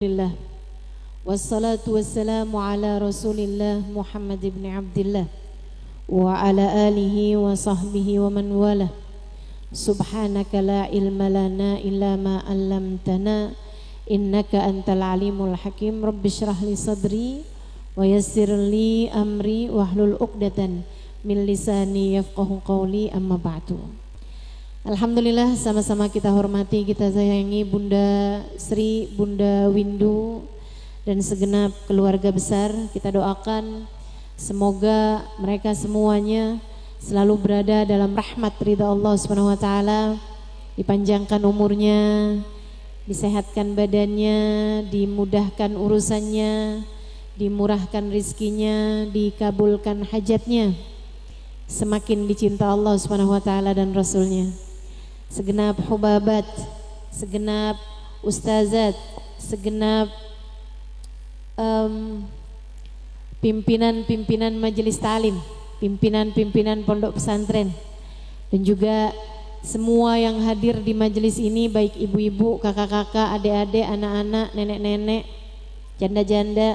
Alhamdulillah wassalatu wassalamu ala rasulillah Muhammad ibn Abdillah wa ala alihi wa sahbihi wa man wala. Subhanaka la ilma lana illa ma 'allamtana innaka antal alimul hakim. Rabbi shrah li sadri wa yassir li amri wahlul 'uqdatan min lisani yafqahu qawli, amma ba'du. Alhamdulillah, sama-sama kita hormati, kita sayangi Bunda Sri, Bunda Windu dan segenap keluarga besar. Kita doakan semoga mereka semuanya selalu berada dalam rahmat ridha Allah Subhanahu wa taala, dipanjangkan umurnya, disehatkan badannya, dimudahkan urusannya, dimurahkan rizkinya, dikabulkan hajatnya, semakin dicinta Allah Subhanahu wa taala dan Rasulnya. Segenap hubabat, segenap ustazat, segenap pimpinan-pimpinan majelis ta'lim, pimpinan-pimpinan pondok pesantren, dan juga semua yang hadir di majelis ini, baik ibu-ibu, kakak-kakak, adik-adik, anak-anak, nenek-nenek, janda-janda,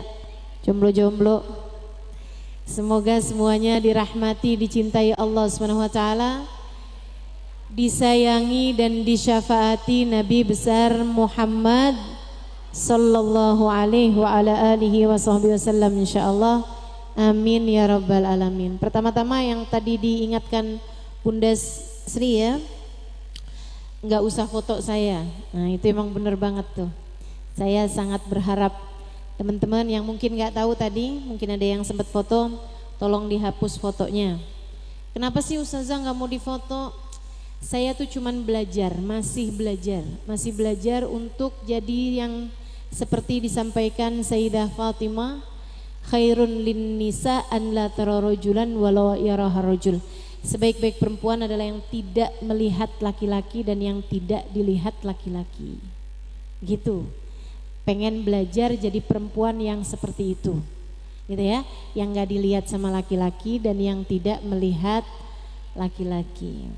jomblo-jomblo. Semoga semuanya dirahmati, dicintai Allah Subhanahu wa taala, disayangi dan disyafaati Nabi besar Muhammad sallallahu alaihi wa ala alihi wa sahbihi wasallam insyaallah. Amin ya rabbal alamin. Pertama-tama yang tadi diingatkan Bunda Sri ya, nggak usah foto saya. Nah itu emang bener banget tuh. Saya sangat berharap teman-teman yang mungkin nggak tahu tadi, mungkin ada yang sempat foto, tolong dihapus fotonya. Kenapa sih Ustazah nggak mau difoto? Saya tuh cuman belajar, masih belajar untuk jadi yang seperti disampaikan Sayyidah Fatimah, khairun lin nisa an la tara rajulan walau yaraha rajul. Sebaik-baik perempuan adalah yang tidak melihat laki-laki dan yang tidak dilihat laki-laki. Gitu. Pengen belajar jadi perempuan yang seperti itu, gitu ya, yang gak dilihat sama laki-laki dan yang tidak melihat laki-laki.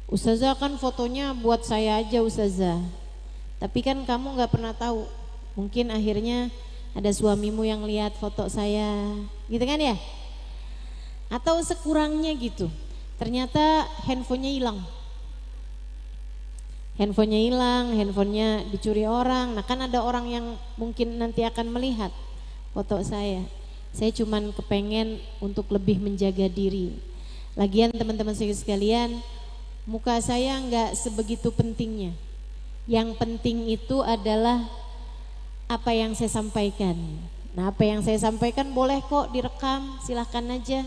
Ustazah kan fotonya buat saya aja Ustazah, tapi kan kamu gak pernah tahu, mungkin akhirnya ada suamimu yang lihat foto saya, gitu kan ya, atau sekurangnya gitu, ternyata handphonenya handphonenya dicuri orang. Nah kan ada orang yang mungkin nanti akan melihat foto saya. Saya cuman kepengen untuk lebih menjaga diri. Lagian teman-teman sekalian, muka saya nggak sebegitu pentingnya. Yang penting itu adalah apa yang saya sampaikan. Nah apa yang saya sampaikan boleh kok direkam, silahkan aja.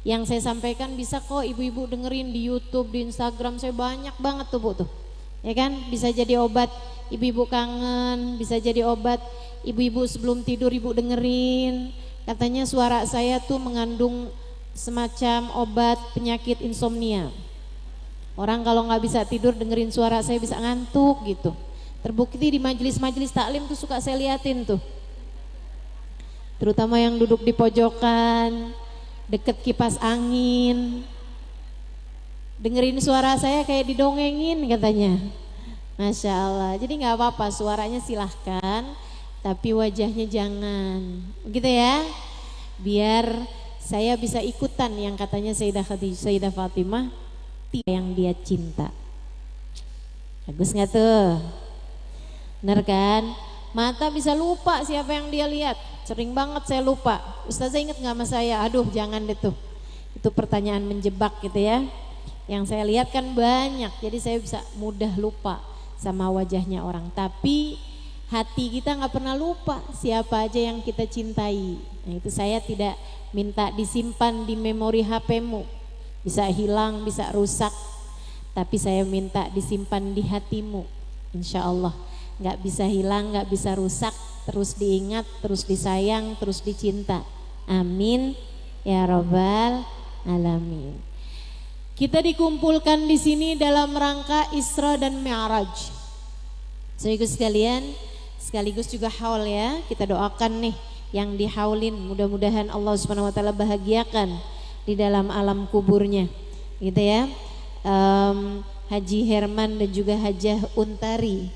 Yang saya sampaikan bisa kok ibu-ibu dengerin di YouTube, di Instagram saya banyak banget tuh Bu tuh. Ya kan, bisa jadi obat ibu-ibu kangen, bisa jadi obat ibu-ibu sebelum tidur ibu dengerin. Katanya suara saya tuh mengandung semacam obat penyakit insomnia. Orang kalau nggak bisa tidur dengerin suara saya bisa ngantuk gitu. Terbukti di majelis-majelis taklim tuh suka saya liatin tuh. Terutama yang duduk di pojokan, deket kipas angin. Dengerin suara saya kayak didongengin katanya. Masya Allah. Jadi gak apa-apa, suaranya silahkan, tapi wajahnya jangan, gitu ya. Biar saya bisa ikutan yang katanya Sayyidah Fatimah, yang dia cinta. Bagus gak tuh? Bener kan? Mata bisa lupa siapa yang dia lihat. Sering banget saya lupa. Ustazah inget gak sama saya? Aduh jangan deh tuh. Itu pertanyaan menjebak gitu ya. Yang saya lihat kan banyak, jadi saya bisa mudah lupa sama wajahnya orang. Tapi hati kita nggak pernah lupa siapa aja yang kita cintai. Nah itu saya tidak minta disimpan di memori HP-mu, bisa hilang, bisa rusak. Tapi saya minta disimpan di hatimu, insya Allah. Nggak bisa hilang, nggak bisa rusak, terus diingat, terus disayang, terus dicinta. Amin ya rabbal alamin. Kita dikumpulkan di sini dalam rangka Isra dan Mi'raj. Sekaligus juga haul ya. Kita doakan nih yang dihaulin, mudah-mudahan Allah Subhanahu wa taala bahagiakan di dalam alam kuburnya. Gitu ya. Haji Herman dan juga Hajah Untari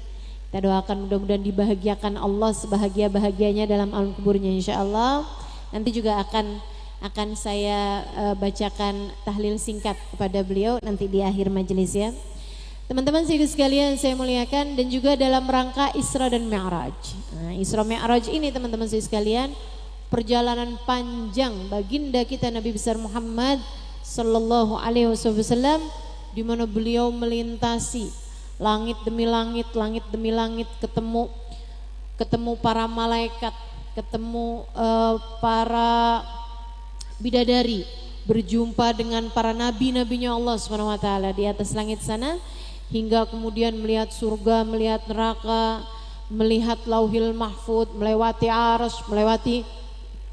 Kita doakan mudah-mudahan dibahagiakan Allah sebahagia-bahagianya dalam alam kuburnya insya Allah. Nanti juga akan saya bacakan tahlil singkat kepada beliau nanti di akhir majelis ya. Teman-teman sekalian saya muliakan, dan juga dalam rangka Isra dan Mi'raj. Nah, Isra Mi'raj ini teman-teman sekalian perjalanan panjang baginda kita Nabi besar Muhammad sallallahu alaihi wasallam, di mana beliau melintasi langit demi langit, langit demi langit, ketemu para malaikat, ketemu para bidadari, berjumpa dengan para nabi-nabinya Allah Subhanahu wa taala di atas langit sana, hingga kemudian melihat surga, melihat neraka, melihat lauhil mahfud, melewati arasy, melewati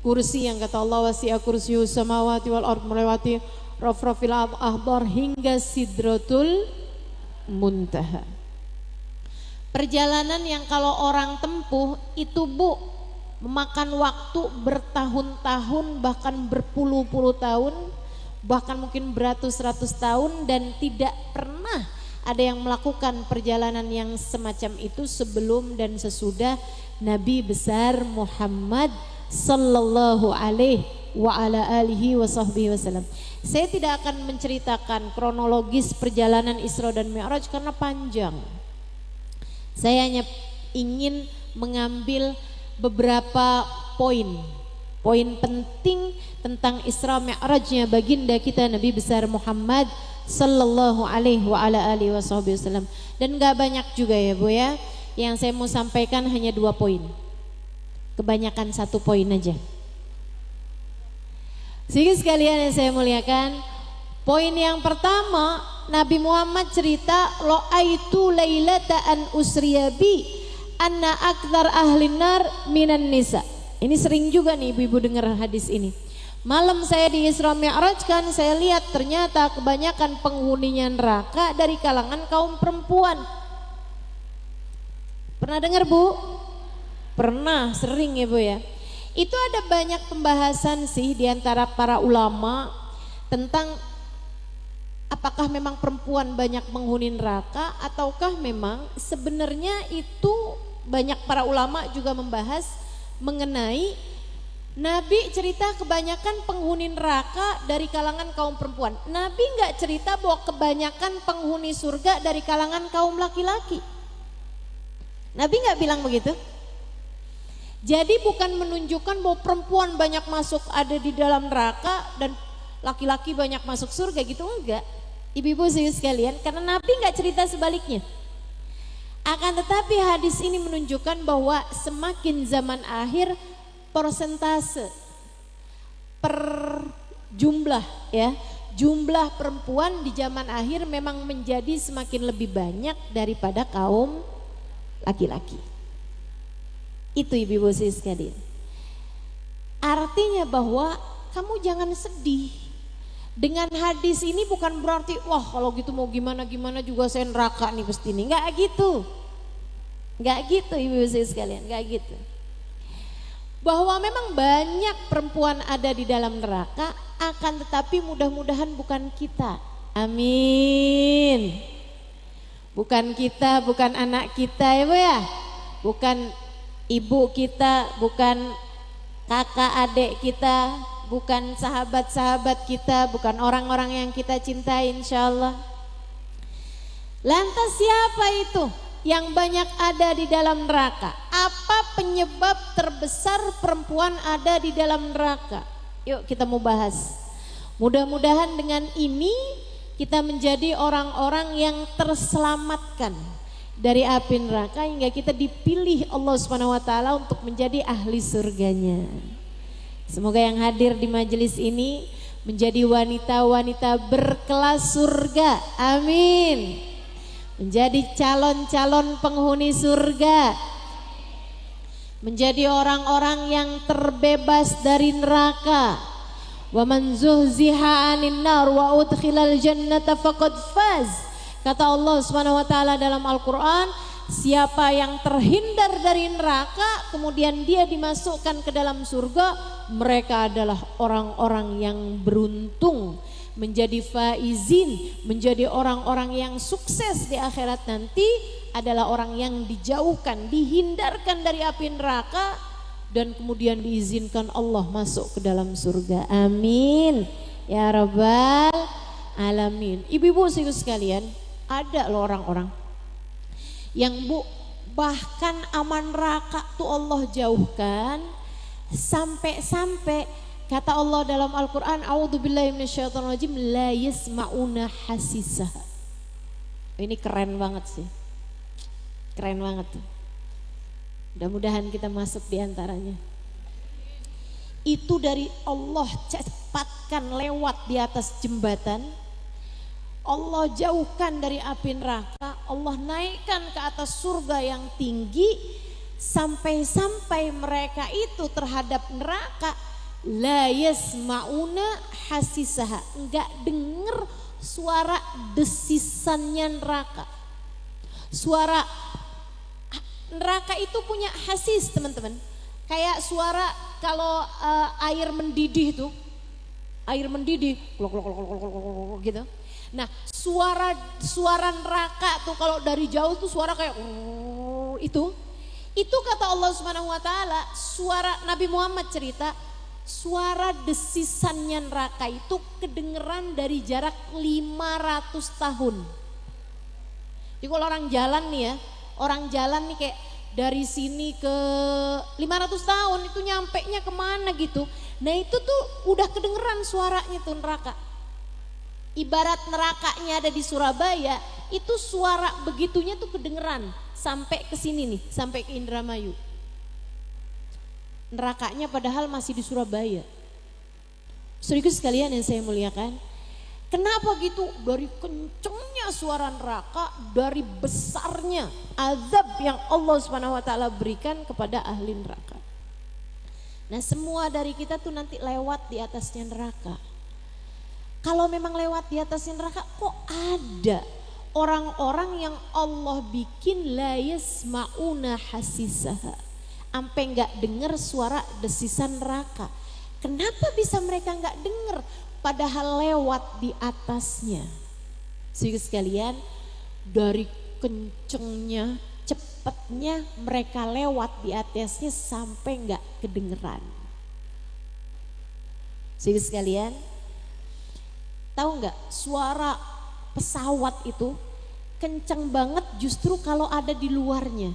kursi yang kata Allah wasi'a kursiyus samawati wal ard, melewati rafrafil ahbar hingga sidratul muntaha. Perjalanan yang kalau orang tempuh itu Bu memakan waktu bertahun-tahun, bahkan berpuluh-puluh tahun, bahkan mungkin beratus-ratus tahun, dan tidak pernah ada yang melakukan perjalanan yang semacam itu sebelum dan sesudah Nabi besar Muhammad sallallahu alaihi wa ala alihi wa sahbihi wasallam. Saya tidak akan menceritakan kronologis perjalanan Isra dan Mi'raj karena panjang. Saya hanya ingin mengambil beberapa poin penting tentang Isra Mi'rajnya baginda kita Nabi besar Muhammad sallallahu alaihi wa ala alihi wasallam. Dan gak banyak juga ya Bu ya, yang saya mau sampaikan hanya 2 poin, kebanyakan 1 poin aja. Sehingga sekalian yang saya muliakan, poin yang pertama, Nabi Muhammad cerita lo'aitu lailata an usriyabi anna akthar ahlin nar minan nisa. Ini sering juga nih ibu-ibu dengar hadis ini. Malam saya di Isra Mi'raj kan, saya lihat ternyata kebanyakan penghuninya neraka dari kalangan kaum perempuan. Pernah dengar Bu? Pernah, sering ya Bu ya. Itu ada banyak pembahasan sih di antara para ulama tentang apakah memang perempuan banyak penghuni neraka, ataukah memang sebenarnya itu banyak para ulama juga membahas mengenai Nabi cerita kebanyakan penghuni neraka dari kalangan kaum perempuan. Nabi nggak cerita bahwa kebanyakan penghuni surga dari kalangan kaum laki-laki. Nabi nggak bilang begitu. Jadi bukan menunjukkan bahwa perempuan banyak masuk ada di dalam neraka dan laki-laki banyak masuk surga gitu, enggak. Ibu-ibu sekalian, karena Nabi nggak cerita sebaliknya. Akan tetapi hadis ini menunjukkan bahwa semakin zaman akhir persentase per jumlah ya, jumlah perempuan di zaman akhir memang menjadi semakin lebih banyak daripada kaum laki-laki. Itu ibu-ibu sekalian. Artinya bahwa kamu jangan sedih. Dengan hadis ini bukan berarti wah kalau gitu mau gimana-gimana juga saya neraka nih pasti nih. Enggak gitu. Enggak gitu ibu-ibu sekalian, enggak gitu. Bahwa memang banyak perempuan ada di dalam neraka, akan tetapi mudah-mudahan bukan kita. Amin. Bukan kita, bukan anak kita ya Bu ya. Bukan ibu kita, bukan kakak adik kita, bukan sahabat-sahabat kita, bukan orang-orang yang kita cintai insyaallah. Lantas siapa itu yang banyak ada di dalam neraka? Apa penyebab terbesar perempuan ada di dalam neraka? Yuk kita mau bahas. Mudah-mudahan dengan ini kita menjadi orang-orang yang terselamatkan dari api neraka, hingga kita dipilih Allah Subhanahu wa taala untuk menjadi ahli surganya. Semoga yang hadir di majelis ini menjadi wanita-wanita berkelas surga. Amin. Menjadi calon-calon penghuni surga, menjadi orang-orang yang terbebas dari neraka. Wa man zuhziha 'anil nar wa udkhilal jannata faqad faz. Kata Allah Subhanahu wa taala dalam Al-Qur'an, siapa yang terhindar dari neraka kemudian dia dimasukkan ke dalam surga, mereka adalah orang-orang yang beruntung, menjadi faizin, menjadi orang-orang yang sukses di akhirat nanti. adalah orang yang dijauhkan, dihindarkan dari api neraka dan kemudian diizinkan Allah masuk ke dalam surga. Amin ya rabbal alamin. Ibu-ibu sekalian, ada loh orang-orang yang bahkan aman neraka tuh Allah jauhkan, sampai kata Allah dalam Al-Quran, a'udzubillahi minasyaitonirrajim, la yasma'una hasisah. Ini keren banget sih, keren banget tuh. Mudah-mudahan kita masuk di antaranya. Itu dari Allah cepatkan lewat di atas jembatan, Allah jauhkan dari api neraka, Allah naikkan ke atas surga yang tinggi, sampai mereka itu terhadap neraka la yasma'una hasisaha, enggak denger suara desisannya neraka. Suara neraka itu punya hasis, teman-teman. Kayak suara kalau air mendidih tuh, air mendidih gitu. Nah, suara neraka tuh kalau dari jauh tuh suara kayak itu kata Allah Subhanahu wa taala, suara Nabi Muhammad cerita, suara desisannya neraka itu kedengeran dari jarak 500 tahun. Jadi kalau orang jalan nih ya, orang jalan nih kayak dari sini ke 500 tahun itu nyampe nya kemana gitu. Nah itu tuh udah kedengeran suaranya tuh neraka. Ibarat nerakanya ada di Surabaya, itu suara begitunya tuh kedengeran sampai ke sini nih, sampai ke Indramayu. Nerakanya padahal masih di Surabaya. Saudara sekalian yang saya muliakan, kenapa gitu? Dari kencengnya suara neraka, dari besarnya azab yang Allah Subhanahu wa taala berikan kepada ahli neraka. Nah, semua dari kita tuh nanti lewat di atasnya neraka. Kalau memang lewat di atasnya neraka, kok ada orang-orang yang Allah bikin la yasma'una hasisaha, sampai nggak dengar suara desisan neraka. Kenapa bisa mereka nggak dengar padahal lewat di atasnya? Saudara sekalian, dari kencengnya, cepatnya mereka lewat di atasnya sampai nggak kedengeran. Saudara sekalian, tahu nggak suara pesawat itu kenceng banget justru kalau ada di luarnya.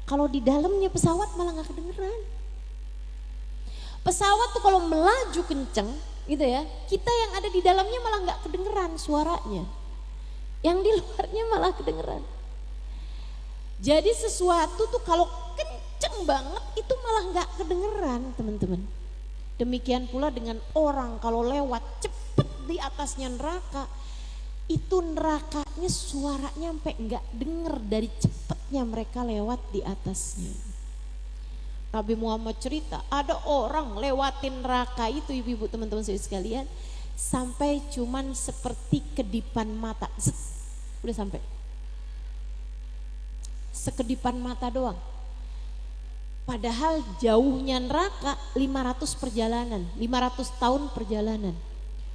Kalau di dalamnya pesawat malah nggak kedengeran. Pesawat tuh kalau melaju kenceng gitu ya, kita yang ada di dalamnya malah nggak kedengeran suaranya. Yang di luarnya malah kedengeran. Jadi sesuatu tuh kalau kenceng banget itu malah nggak kedengeran, teman-teman. Demikian pula dengan orang kalau lewat cepet di atasnya neraka, itu nerakanya suaranya sampai nggak denger dari cepetnya mereka lewat di atasnya. Nabi Muhammad cerita ada orang lewatin neraka itu, ibu-ibu teman-teman sekalian, sampai cuman seperti kedipan mata. Udah sampai sekedipan mata doang. Padahal jauhnya neraka 500 perjalanan, 500 tahun perjalanan.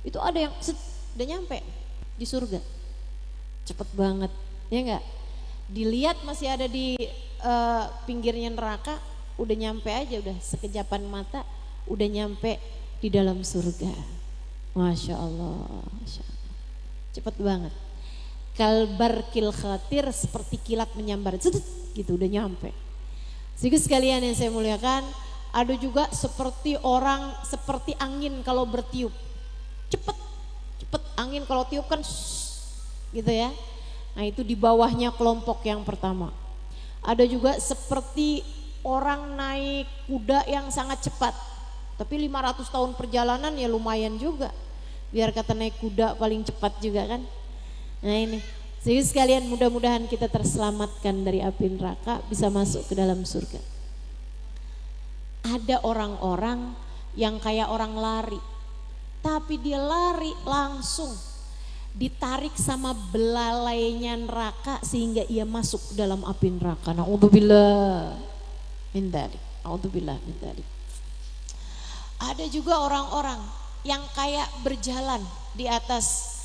Itu ada yang udah nyampe di surga. Cepet banget, ya enggak? Dilihat masih ada di pinggirnya neraka, udah nyampe aja, udah sekejapan mata udah nyampe di dalam surga. Masya Allah, Masya Allah. Cepet banget. Kalbarkil khatir, seperti kilat menyambar, gitu udah nyampe. Sedikit sekalian yang saya muliakan, ada juga seperti orang, seperti angin kalau bertiup, cepet angin kalau tiup kan gitu ya. Nah itu di bawahnya kelompok yang pertama. Ada juga seperti orang naik kuda yang sangat cepat, tapi 500 tahun perjalanan ya lumayan juga, biar kata naik kuda paling cepat juga kan. Nah ini, jadi sekalian mudah-mudahan kita terselamatkan dari api neraka, bisa masuk ke dalam surga. Ada orang-orang yang kayak orang lari, tapi dia lari langsung ditarik sama belalainya neraka sehingga ia masuk ke dalam api neraka. Na'udzubillah min dzalik. Na'udzubillah min dzalik. Ada juga orang-orang yang kayak berjalan di atas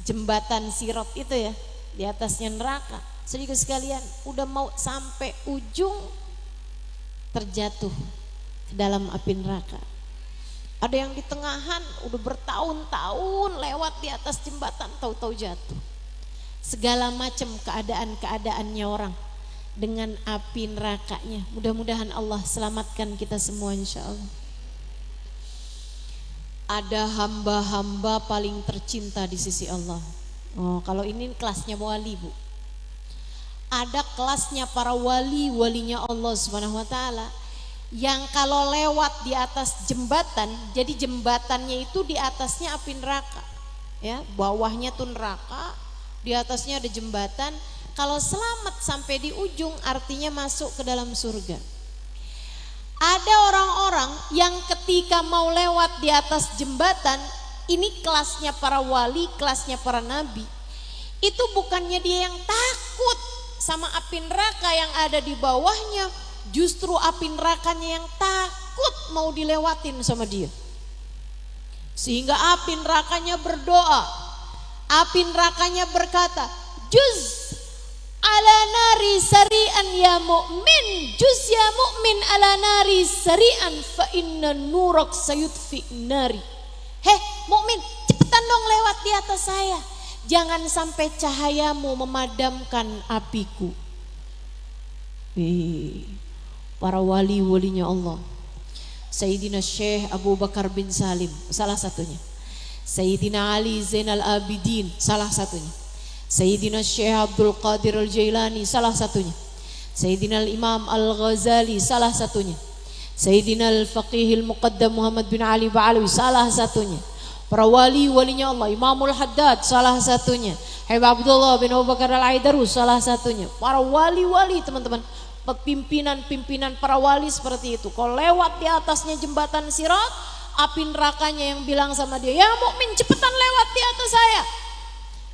jembatan Sirat itu ya, di atasnya neraka. Sedikit sekalian, udah mau sampai ujung terjatuh ke dalam api neraka. Ada yang di tengahan udah bertahun-tahun lewat di atas jembatan, tahu-tahu jatuh. Segala macam keadaan-keadaannya orang dengan api nerakanya. Mudah-mudahan Allah selamatkan kita semua insya Allah. Ada hamba-hamba paling tercinta di sisi Allah. Oh, kalau ini kelasnya wali, Bu. Ada kelasnya para wali-walinya Allah Subhanahu wa taala yang kalau lewat di atas jembatan, jadi jembatannya itu di atasnya api neraka. Ya, bawahnya tuh neraka, di atasnya ada jembatan. Kalau selamat sampai di ujung artinya masuk ke dalam surga. Ada orang-orang yang ketika mau lewat di atas jembatan, ini kelasnya para wali, kelasnya para nabi. Itu bukannya dia yang takut sama api neraka yang ada di bawahnya, justru api nerakanya yang takut mau dilewatin sama dia. Sehingga api nerakanya berdoa, api nerakanya berkata, "Juz ala nari sari'an ya mu'min, juz ya mu'min ala nari sari'an fa inna nurak sayudfi nari." Heh mukmin, cepetan dong lewat di atas saya. Jangan sampai cahayamu memadamkan apiku. Para wali-walinya Allah. Sayyidina Syekh Abu Bakar bin Salim salah satunya. Sayyidina Ali Zainal Abidin salah satunya. Sayyidina Syekh Abdul Qadir Al-Jailani salah satunya. Sayyidina Imam Al-Ghazali salah satunya. Sayyidina Al-Faqih Al-Muqaddam Muhammad bin Ali Ba'alawi salah satunya. Para wali-walinya Allah, Imamul Haddad salah satunya, Habib Abdullah bin Abu Bakar Al-Aidarus salah satunya. Para wali-wali teman-teman, pimpinan-pimpinan para wali seperti itu. Kalau lewat di atasnya jembatan Sirat, api nerakanya yang bilang sama dia, "Ya mukmin, cepetan lewat di atas saya,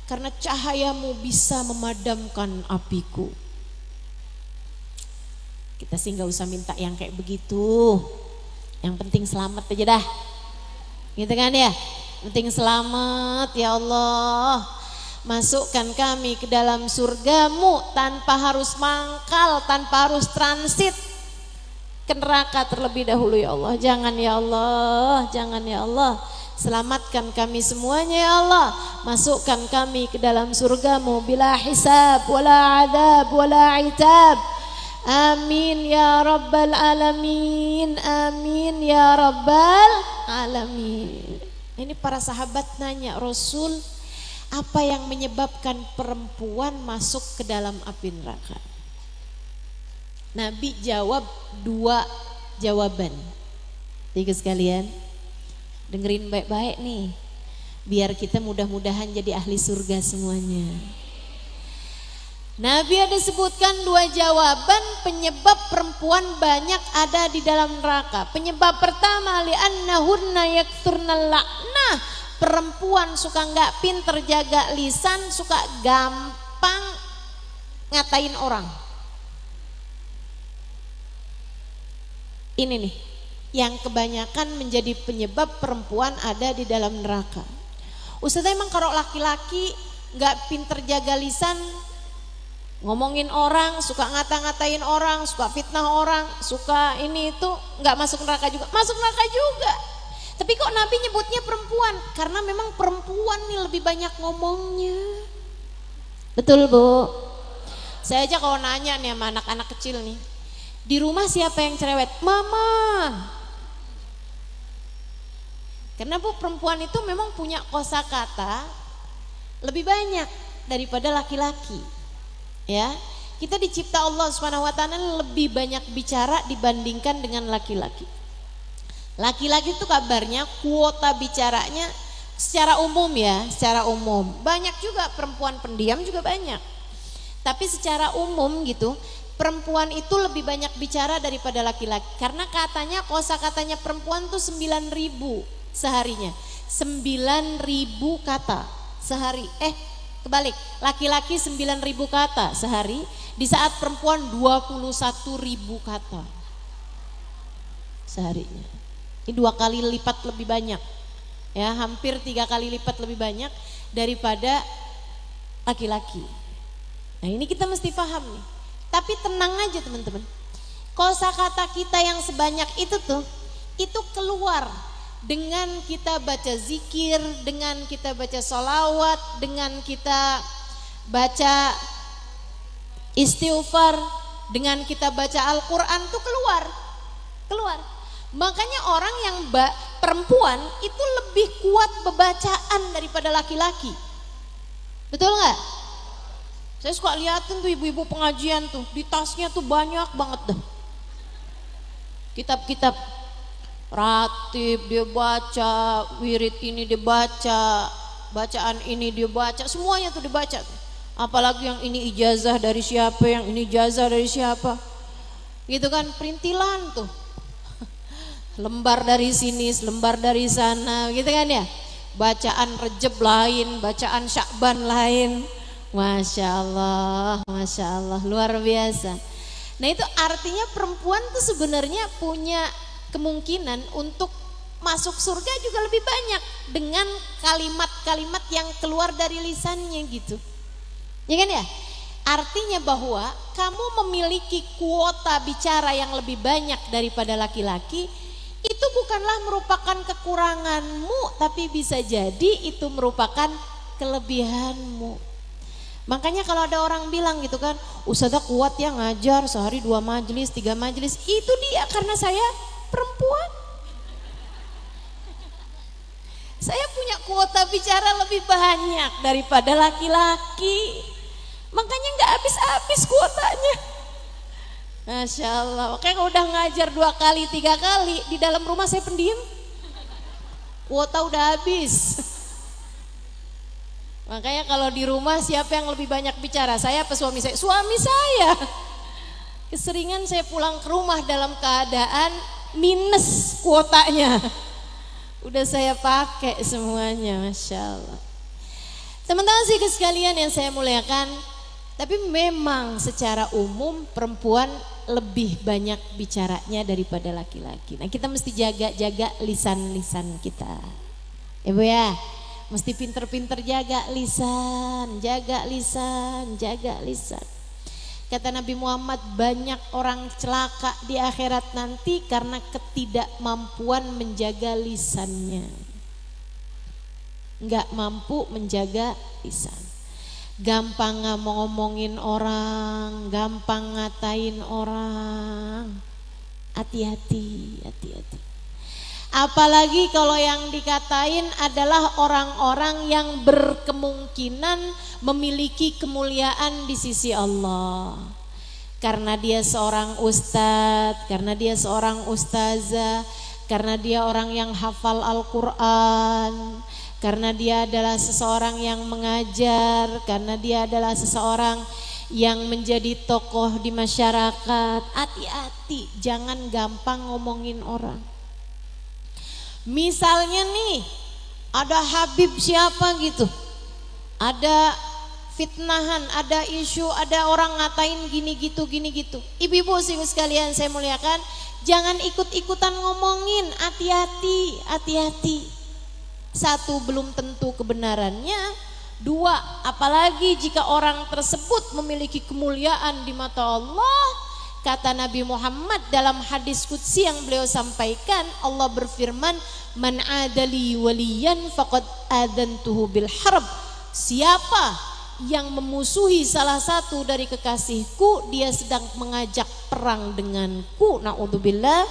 karena cahayamu bisa memadamkan apiku." Kita sih nggak usah minta yang kayak begitu. Yang penting selamat aja dah. Gitu kan ya? Penting selamat ya Allah. Masukkan kami ke dalam surgamu tanpa harus mangkal, tanpa harus transit ke neraka terlebih dahulu ya Allah. Jangan ya Allah, jangan ya Allah. Selamatkan kami semuanya ya Allah. Masukkan kami ke dalam surgamu bila hisab, wala adab, wala itab. Amin ya rabbal alamin. Amin ya rabbal alamin. Ini para sahabat nanya, "Rasul, apa yang menyebabkan perempuan masuk ke dalam api neraka?" Nabi jawab 2 jawaban. 3 sekalian, dengerin baik-baik nih, biar kita mudah-mudahan jadi ahli surga semuanya. Nabi ada sebutkan 2 jawaban penyebab perempuan banyak ada di dalam neraka. Penyebab pertama, li'annahunna yakturnal la'nah. Perempuan suka nggak pinter jaga lisan, suka gampang ngatain orang. Ini nih yang kebanyakan menjadi penyebab perempuan ada di dalam neraka. Ustazah, emang kalau laki-laki nggak pinter jaga lisan, ngomongin orang, suka ngata-ngatain orang, suka fitnah orang, suka ini itu, nggak masuk neraka juga? Masuk neraka juga. Tapi kok Nabi nyebutnya perempuan? Karena memang perempuan nih lebih banyak ngomongnya. Betul Bu? Saya aja kalau nanya nih sama anak-anak kecil nih, di rumah siapa yang cerewet? Mama. Karena Bu, perempuan itu memang punya kosakata lebih banyak daripada laki-laki. Ya, kita dicipta Allah Subhanahu wa taala lebih banyak bicara dibandingkan dengan laki-laki. Laki-laki itu kabarnya kuota bicaranya secara umum ya, secara umum. Banyak juga perempuan pendiam juga banyak. Tapi secara umum gitu, perempuan itu lebih banyak bicara daripada laki-laki. Karena katanya kosakatanya perempuan tuh 9.000 seharinya. 9.000 kata sehari. Kebalik, laki-laki 9.000 kata sehari, di saat perempuan 21.000 kata seharinya. Ini 2 kali lipat lebih banyak, ya, hampir 3 kali lipat lebih banyak daripada laki-laki. Nah ini kita mesti paham nih. Tapi tenang aja teman-teman. Kosakata kita yang sebanyak itu tuh, itu keluar dengan kita baca zikir, dengan kita baca sholawat, dengan kita baca istighfar, dengan kita baca Al-Quran tuh keluar. Makanya orang yang perempuan itu lebih kuat bebacaan daripada laki-laki. Betul nggak? Saya suka liatin tuh ibu-ibu pengajian tuh, di tasnya tuh banyak banget dah kitab-kitab ratib dia baca, wirid ini dia baca, bacaan ini dia baca, semuanya tuh dibaca tuh. Apalagi yang ini ijazah dari siapa, yang ini ijazah dari siapa, gitu kan, perintilan tuh, lembar dari sini, lembar dari sana, gitu kan ya. Bacaan Rejab lain, bacaan Syakban lain. Masya Allah, luar biasa. Nah itu artinya perempuan tuh sebenarnya punya kemungkinan untuk masuk surga juga lebih banyak dengan kalimat-kalimat yang keluar dari lisannya gitu. Ya kan ya? Artinya bahwa kamu memiliki kuota bicara yang lebih banyak daripada laki-laki, itu bukanlah merupakan kekuranganmu, tapi bisa jadi itu merupakan kelebihanmu. Makanya kalau ada orang bilang gitu kan, Ustazah kuat ya ngajar sehari 2 majelis, 3 majelis, itu dia karena saya perempuan. Saya punya kuota bicara lebih banyak daripada laki-laki. Makanya nggak habis-habis kuotanya. Masya Allah. Makanya kalau udah ngajar 2 kali, 3 kali, di dalam rumah saya pendiam. Kuota udah habis. Makanya kalau di rumah siapa yang lebih banyak bicara, saya apa suami saya? Suami saya. Keseringan saya pulang ke rumah dalam keadaan minus kuotanya. Udah saya pakai semuanya, Masya Allah. Teman-teman sih sekalian yang saya muliakan, tapi memang secara umum perempuan lebih banyak bicaranya daripada laki-laki. Nah kita mesti jaga lisan-lisan kita. Ya Bu ya. Mesti pinter-pinter jaga lisan. Kata Nabi Muhammad, banyak orang celaka di akhirat nanti karena ketidakmampuan menjaga lisannya. Nggak mampu menjaga lisan. Gampang ngomongin orang, gampang ngatain orang. Hati-hati. Apalagi kalau yang dikatain adalah orang-orang yang berkemungkinan memiliki kemuliaan di sisi Allah. Karena dia seorang ustadz, karena dia seorang ustazah, karena dia orang yang hafal Al-Quran, karena dia adalah seseorang yang mengajar, karena dia adalah seseorang yang menjadi tokoh di masyarakat. Hati-hati, jangan gampang ngomongin orang. Misalnya nih, ada Habib siapa gitu, ada fitnahan, ada isu, ada orang ngatain gini gitu. Ibu-ibu sih sekalian saya muliakan, jangan ikut-ikutan ngomongin, hati-hati. 1, belum tentu kebenarannya. 2, apalagi jika orang tersebut memiliki kemuliaan di mata Allah. Kata Nabi Muhammad dalam hadis qudsi yang beliau sampaikan, Allah berfirman, man adali waliyan faqad adantuhu bil harb. Siapa yang memusuhi salah satu dari kekasihku, dia sedang mengajak perang denganku. Naudzubillah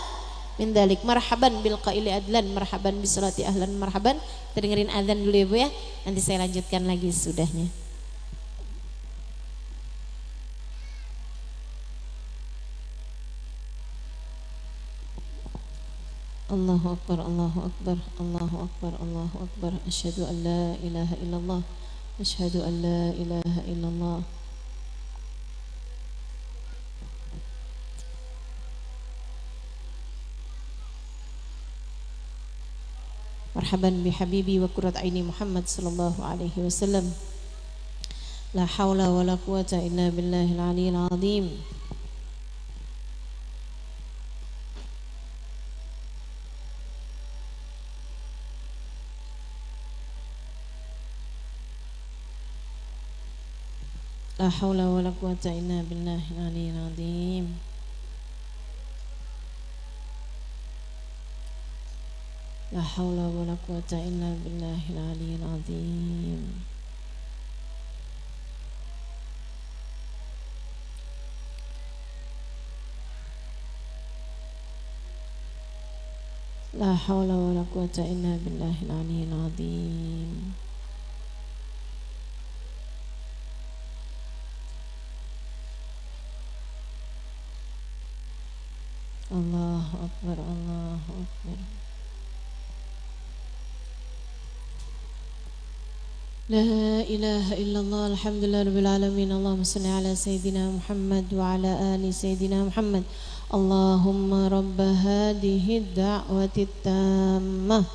min dzalik. Marhaban bil qaili adlan, marhaban bisolati ahlan, marhaban. Kita dengerin adzan dulu ya Bu ya. Nanti saya lanjutkan lagi sudahnya. Allahu Akbar, Allahu Akbar, Allahu Akbar, Allahu Akbar. Asyhadu an la ilaha illallah, asyhadu an la ilaha illallah. Marhaban bi habibi wa qurrat aini Muhammad sallallahu alaihi wasallam. La haula wa la quwata illa billahil aliyil azim. La haula wala quwata illa billahil aliyyil azim. La haula wala quwata illa billahil aliyyil azim. La haula wala quwata illa billahil aliyyil azim. Allahu akbar, Allahu akbar. La ilaha illallah, alhamdulillah rabbil alamin. Allahumma salli ala sayyidina Muhammad wa ala ali sayyidina Muhammad. Allahumma rabba hadihi ad-da'wati at-tammah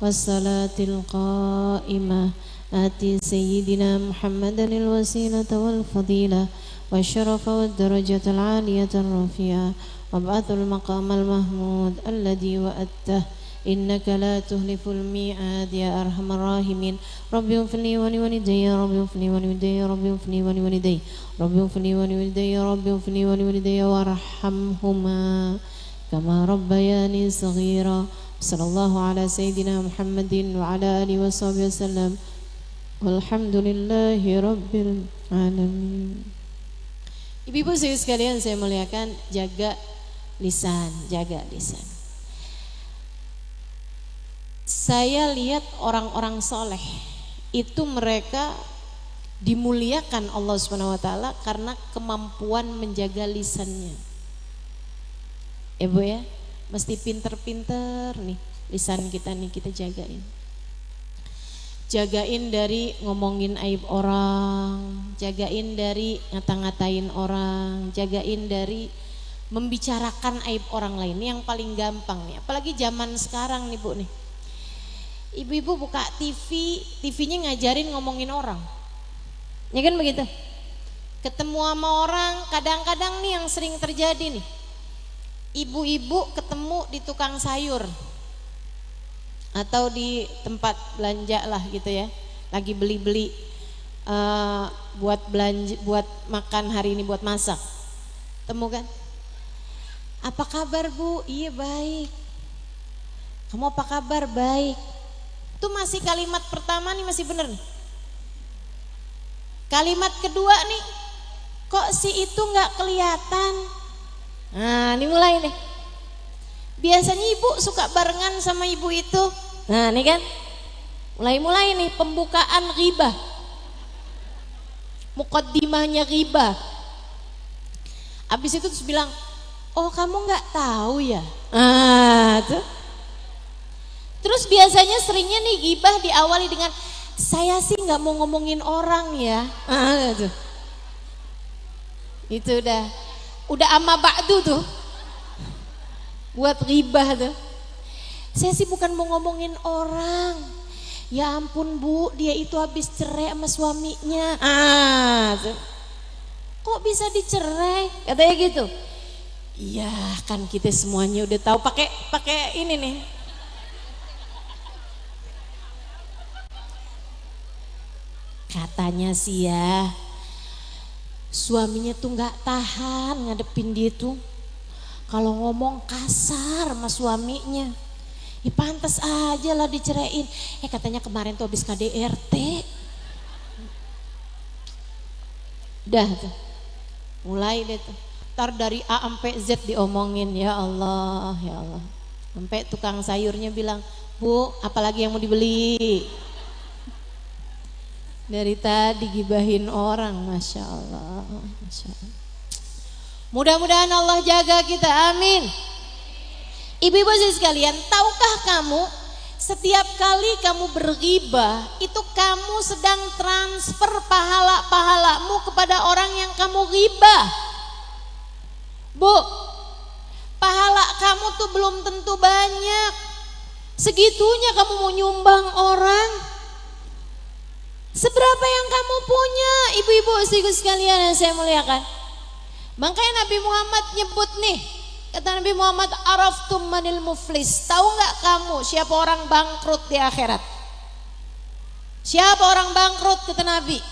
was-salatil qa'imah ati sayyidina Muhammadan al-wasilata wal fadilah wasyarafa wad-darajata al-'aliyata ar-rafi'ah wab'athul maqamal mahmud alladhi wa'adtah innaka la tuhliful mi'ad ya arhamar rahimin. Rabbi ufli wa li walidayya, Rabbi ufli wa li walidayya, Rabbi ufli wa li walidayya, Rabbi ufli wa li walidayya, Rabbi ufli wa li walidayya warhamhuma kama rabbayani saghira. Sallallahu ala sayyidina Muhammadin wa ala alihi wa sahbihi wasallam. Walhamdulillahi rabbil alamin. Ibu-ibu sekalian saya muliakan, jaga lisan, jaga lisan. Saya lihat orang-orang soleh itu mereka dimuliakan Allah Subhanahu Wa Taala karena kemampuan menjaga lisannya. Bu ya, mesti pinter-pinter nih lisan kita nih, kita jagain. Jagain dari ngomongin aib orang, jagain dari ngata-ngatain orang, jagain dari membicarakan aib orang lain. Ini yang paling gampang nih, apalagi zaman sekarang nih Bu nih. Ibu-ibu buka TV, TV-nya ngajarin ngomongin orang. Ya kan begitu? Ketemu sama orang, kadang-kadang nih yang sering terjadi nih. Ibu-ibu ketemu di tukang sayur atau di tempat belanja lah gitu ya. Lagi beli-beli buat belanja, buat makan hari ini, buat masak. Temu kan? Apa kabar Bu? Iya baik. Kamu apa kabar? Baik. Itu masih kalimat pertama nih masih bener nih. Kalimat kedua nih, kok si itu nggak kelihatan? Nah ini mulai nih. Biasanya ibu suka barengan sama ibu itu. Nah ini kan, mulai nih pembukaan ghibah, muqaddimahnya ghibah. Abis itu terus bilang, oh kamu nggak tahu ya? Tuh. Terus biasanya seringnya nih ghibah diawali dengan saya sih nggak mau ngomongin orang ya. Tuh. Itu udah amma ba'du tuh. Buat ghibah tuh. Saya sih bukan mau ngomongin orang. Ya ampun Bu, dia itu habis cerai sama suaminya. Tuh. Kok bisa dicerai? Katanya gitu. Iya kan kita semuanya udah tahu, pakai ini nih. Katanya sih ya, suaminya tuh nggak tahan ngadepin dia tuh. Kalau ngomong kasar sama suaminya, ya pantas aja lah diceraiin. Katanya kemarin tuh habis KDRT. Udah tuh, mulai deh tuh. Ntar dari A sampai Z diomongin, ya Allah, ya Allah. Sampai tukang sayurnya bilang, Bu, apalagi yang mau dibeli? Dari tadi gibahin orang, Masya Allah, Masya Allah. Mudah-mudahan Allah jaga kita, amin. Ibu-ibu sekalian, tahukah kamu setiap kali kamu berghibah itu kamu sedang transfer pahala-pahalamu kepada orang yang kamu ghibah. Bu, pahala kamu tuh belum tentu banyak. Segitunya kamu mau nyumbang orang. Seberapa yang kamu punya, ibu-ibu sekalian yang saya muliakan. Makanya Nabi Muhammad nyebut nih, kata Nabi Muhammad, araftum manil muflis. Tahu nggak kamu siapa orang bangkrut di akhirat? Siapa orang bangkrut kata Nabi?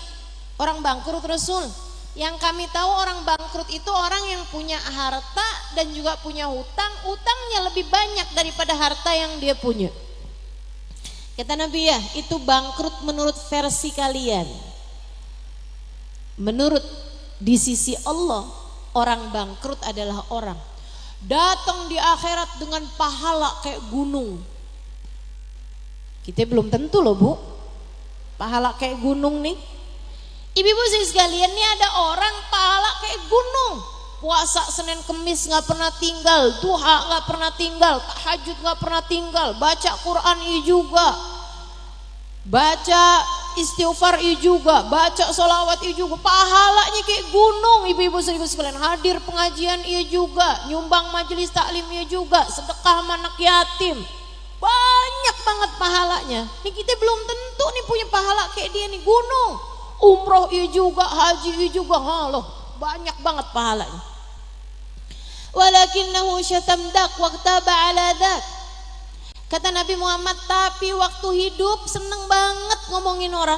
Orang bangkrut Rasul. Yang kami tahu orang bangkrut itu orang yang punya harta dan juga punya hutang. Hutangnya lebih banyak daripada harta yang dia punya. Kata Nabi, ya itu bangkrut menurut versi kalian. Menurut di sisi Allah, orang bangkrut adalah orang datang di akhirat dengan pahala kayak gunung. Kita belum tentu loh Bu, pahala kayak gunung nih. Ibu-ibu sekalian, nih ada orang pahala kayak gunung. Puasa Senin Kemis gak pernah tinggal, duha gak pernah tinggal, tahajud gak pernah tinggal, baca Quran juga, baca istighfar juga, baca sholawat juga, pahalanya kayak gunung. Ibu-ibu sekalian, hadir pengajian juga, nyumbang majelis taklim juga, sedekah sama anak yatim, banyak banget pahalanya. Nih kita belum tentu nih punya pahala kayak dia nih, gunung. Umroh juga, haji juga, loh banyak banget pahalanya. Walakinnahu syatamdak waqtaba ala dak. Kata Nabi Muhammad, tapi waktu hidup seneng banget ngomongin orang,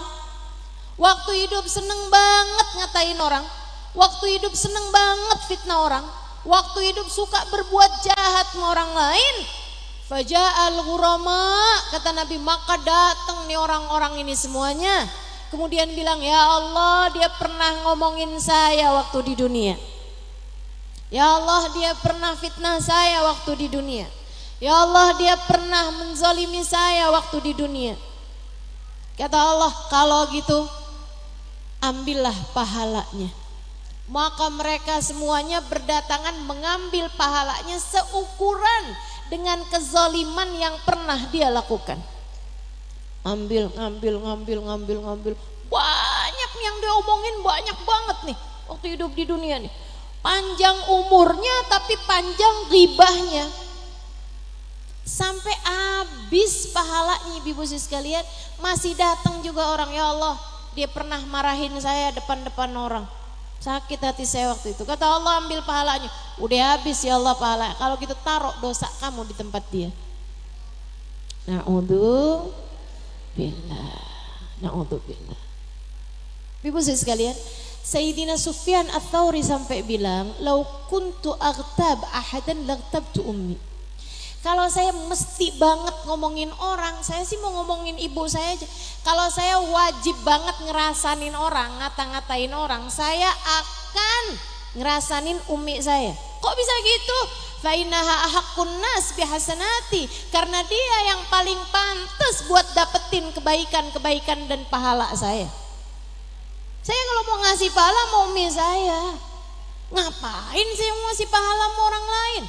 waktu hidup seneng banget ngatain orang, waktu hidup seneng banget fitnah orang, waktu hidup suka berbuat jahat sama orang lain. Faja'al ghurama, kata Nabi, maka datang nih orang-orang ini semuanya, kemudian bilang, ya Allah, dia pernah ngomongin saya waktu di dunia. Ya Allah, dia pernah fitnah saya waktu di dunia. Ya Allah, dia pernah menzalimi saya waktu di dunia. Kata Allah, kalau gitu ambillah pahalanya. Maka mereka semuanya berdatangan mengambil pahalanya seukuran dengan kezaliman yang pernah dia lakukan. Ambil. Banyak nih yang dia omongin, banyak banget nih waktu hidup di dunia nih. Panjang umurnya tapi panjang ghibahnya. Sampai habis pahalanya ibu-ibu sekalian, masih datang juga orang, ya Allah, dia pernah marahin saya depan-depan orang. Sakit hati saya waktu itu. Kata Allah, ambil pahalanya. Udah habis ya Allah pahala. Kalau gitu taruh dosa kamu di tempat dia. Na'udzubillah. Ibu sekalian, Sayyidina Sufyan Ats-Tsauri sampai bilang, "Lau kuntu aghtab ahadan laghtabtu ummi." Kalau saya mesti banget ngomongin orang, saya sih mau ngomongin ibu saya aja. Kalau saya wajib banget ngerasanin orang, ngata-ngatain orang, saya akan ngerasanin umi saya. Kok bisa gitu? Fa innaha ahaqqun nas bihasanati, karena dia yang paling pantas buat dapetin kebaikan-kebaikan dan pahala saya. Saya kalau mau ngasih pahala mau umi saya. Ngapain saya mau ngasih pahala sama orang lain?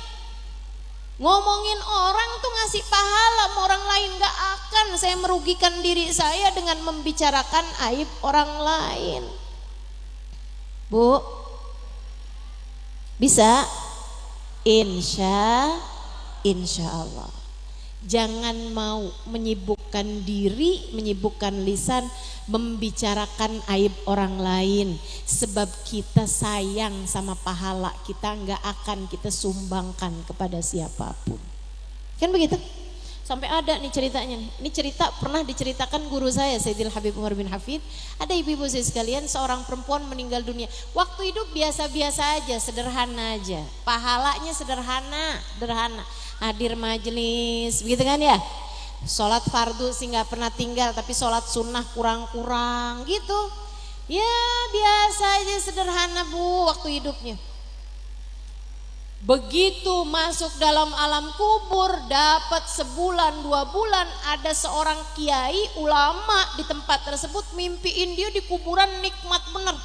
Ngomongin orang tuh ngasih pahala sama orang lain, gak akan saya merugikan diri saya dengan membicarakan aib orang lain. Bu, bisa? Insya Allah. Jangan mau menyibukkan diri, menyibukkan lisan membicarakan aib orang lain, sebab kita sayang sama pahala kita, nggak akan kita sumbangkan kepada siapapun. Kan begitu? Sampai ada nih ceritanya. Ini cerita pernah diceritakan guru saya, Sayyidil Habib Umar bin Hafid. Ada ibu-ibu saya sekalian, seorang perempuan meninggal dunia. Waktu hidup biasa-biasa aja, sederhana aja. Pahalanya sederhana. Hadir majelis, begitu kan ya? Sholat fardu sih nggak pernah tinggal, tapi sholat sunnah kurang-kurang gitu. Ya biasa aja, sederhana bu waktu hidupnya. Begitu masuk dalam alam kubur, dapat sebulan 2 bulan, ada seorang kiai ulama di tempat tersebut mimpiin dia di kuburan nikmat bener.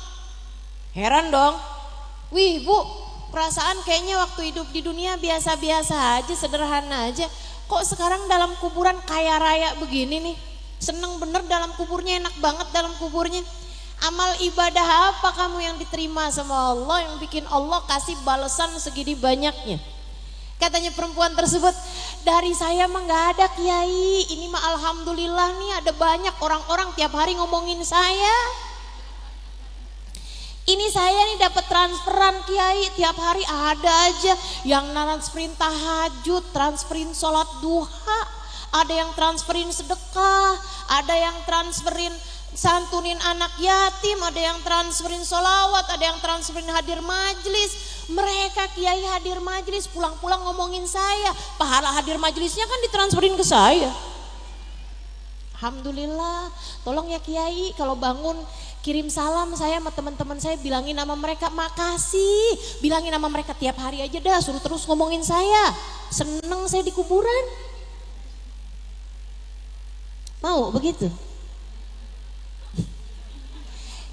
Heran dong. Wih bu, perasaan kayaknya waktu hidup di dunia biasa-biasa aja, sederhana aja. Kok sekarang dalam kuburan kaya raya begini nih? Seneng bener dalam kuburnya, enak banget dalam kuburnya. Amal ibadah apa kamu yang diterima sama Allah, yang bikin Allah kasih balasan segini banyaknya? Katanya perempuan tersebut, dari saya mah gak ada kiai, ini mah alhamdulillah nih ada banyak orang-orang tiap hari ngomongin saya. Ini saya nih dapat transferan kiai, tiap hari ada aja yang transferin tahajud, transferin sholat duha, ada yang transferin sedekah, ada yang transferin santunin anak yatim, ada yang transferin sholawat, ada yang transferin hadir majlis. Mereka kiai hadir majlis pulang-pulang ngomongin saya, pahala hadir majlisnya kan ditransferin ke saya. Alhamdulillah. Tolong ya kiai kalau bangun kirim salam saya sama teman-teman saya, bilangin nama mereka makasih, bilangin nama mereka tiap hari aja dah, suruh terus ngomongin saya. Seneng saya di kuburan. Mau begitu?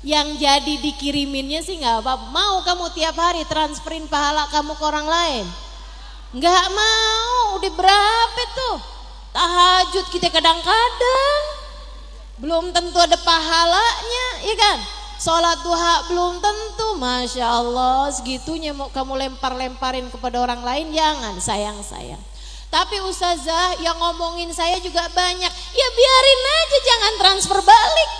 Yang jadi dikiriminnya sih nggak apa-apa. Mau kamu tiap hari transferin pahala kamu ke orang lain? Nggak mau. Udah berapa tuh? Tahajud kita kadang-kadang belum tentu ada pahalanya, ya kan? Sholat duha belum tentu. Masya Allah, segitunya mau kamu lempar-lemparin kepada orang lain, jangan, sayang-sayang. Tapi ustazah yang ngomongin saya juga banyak, ya biarin aja, jangan transfer balik.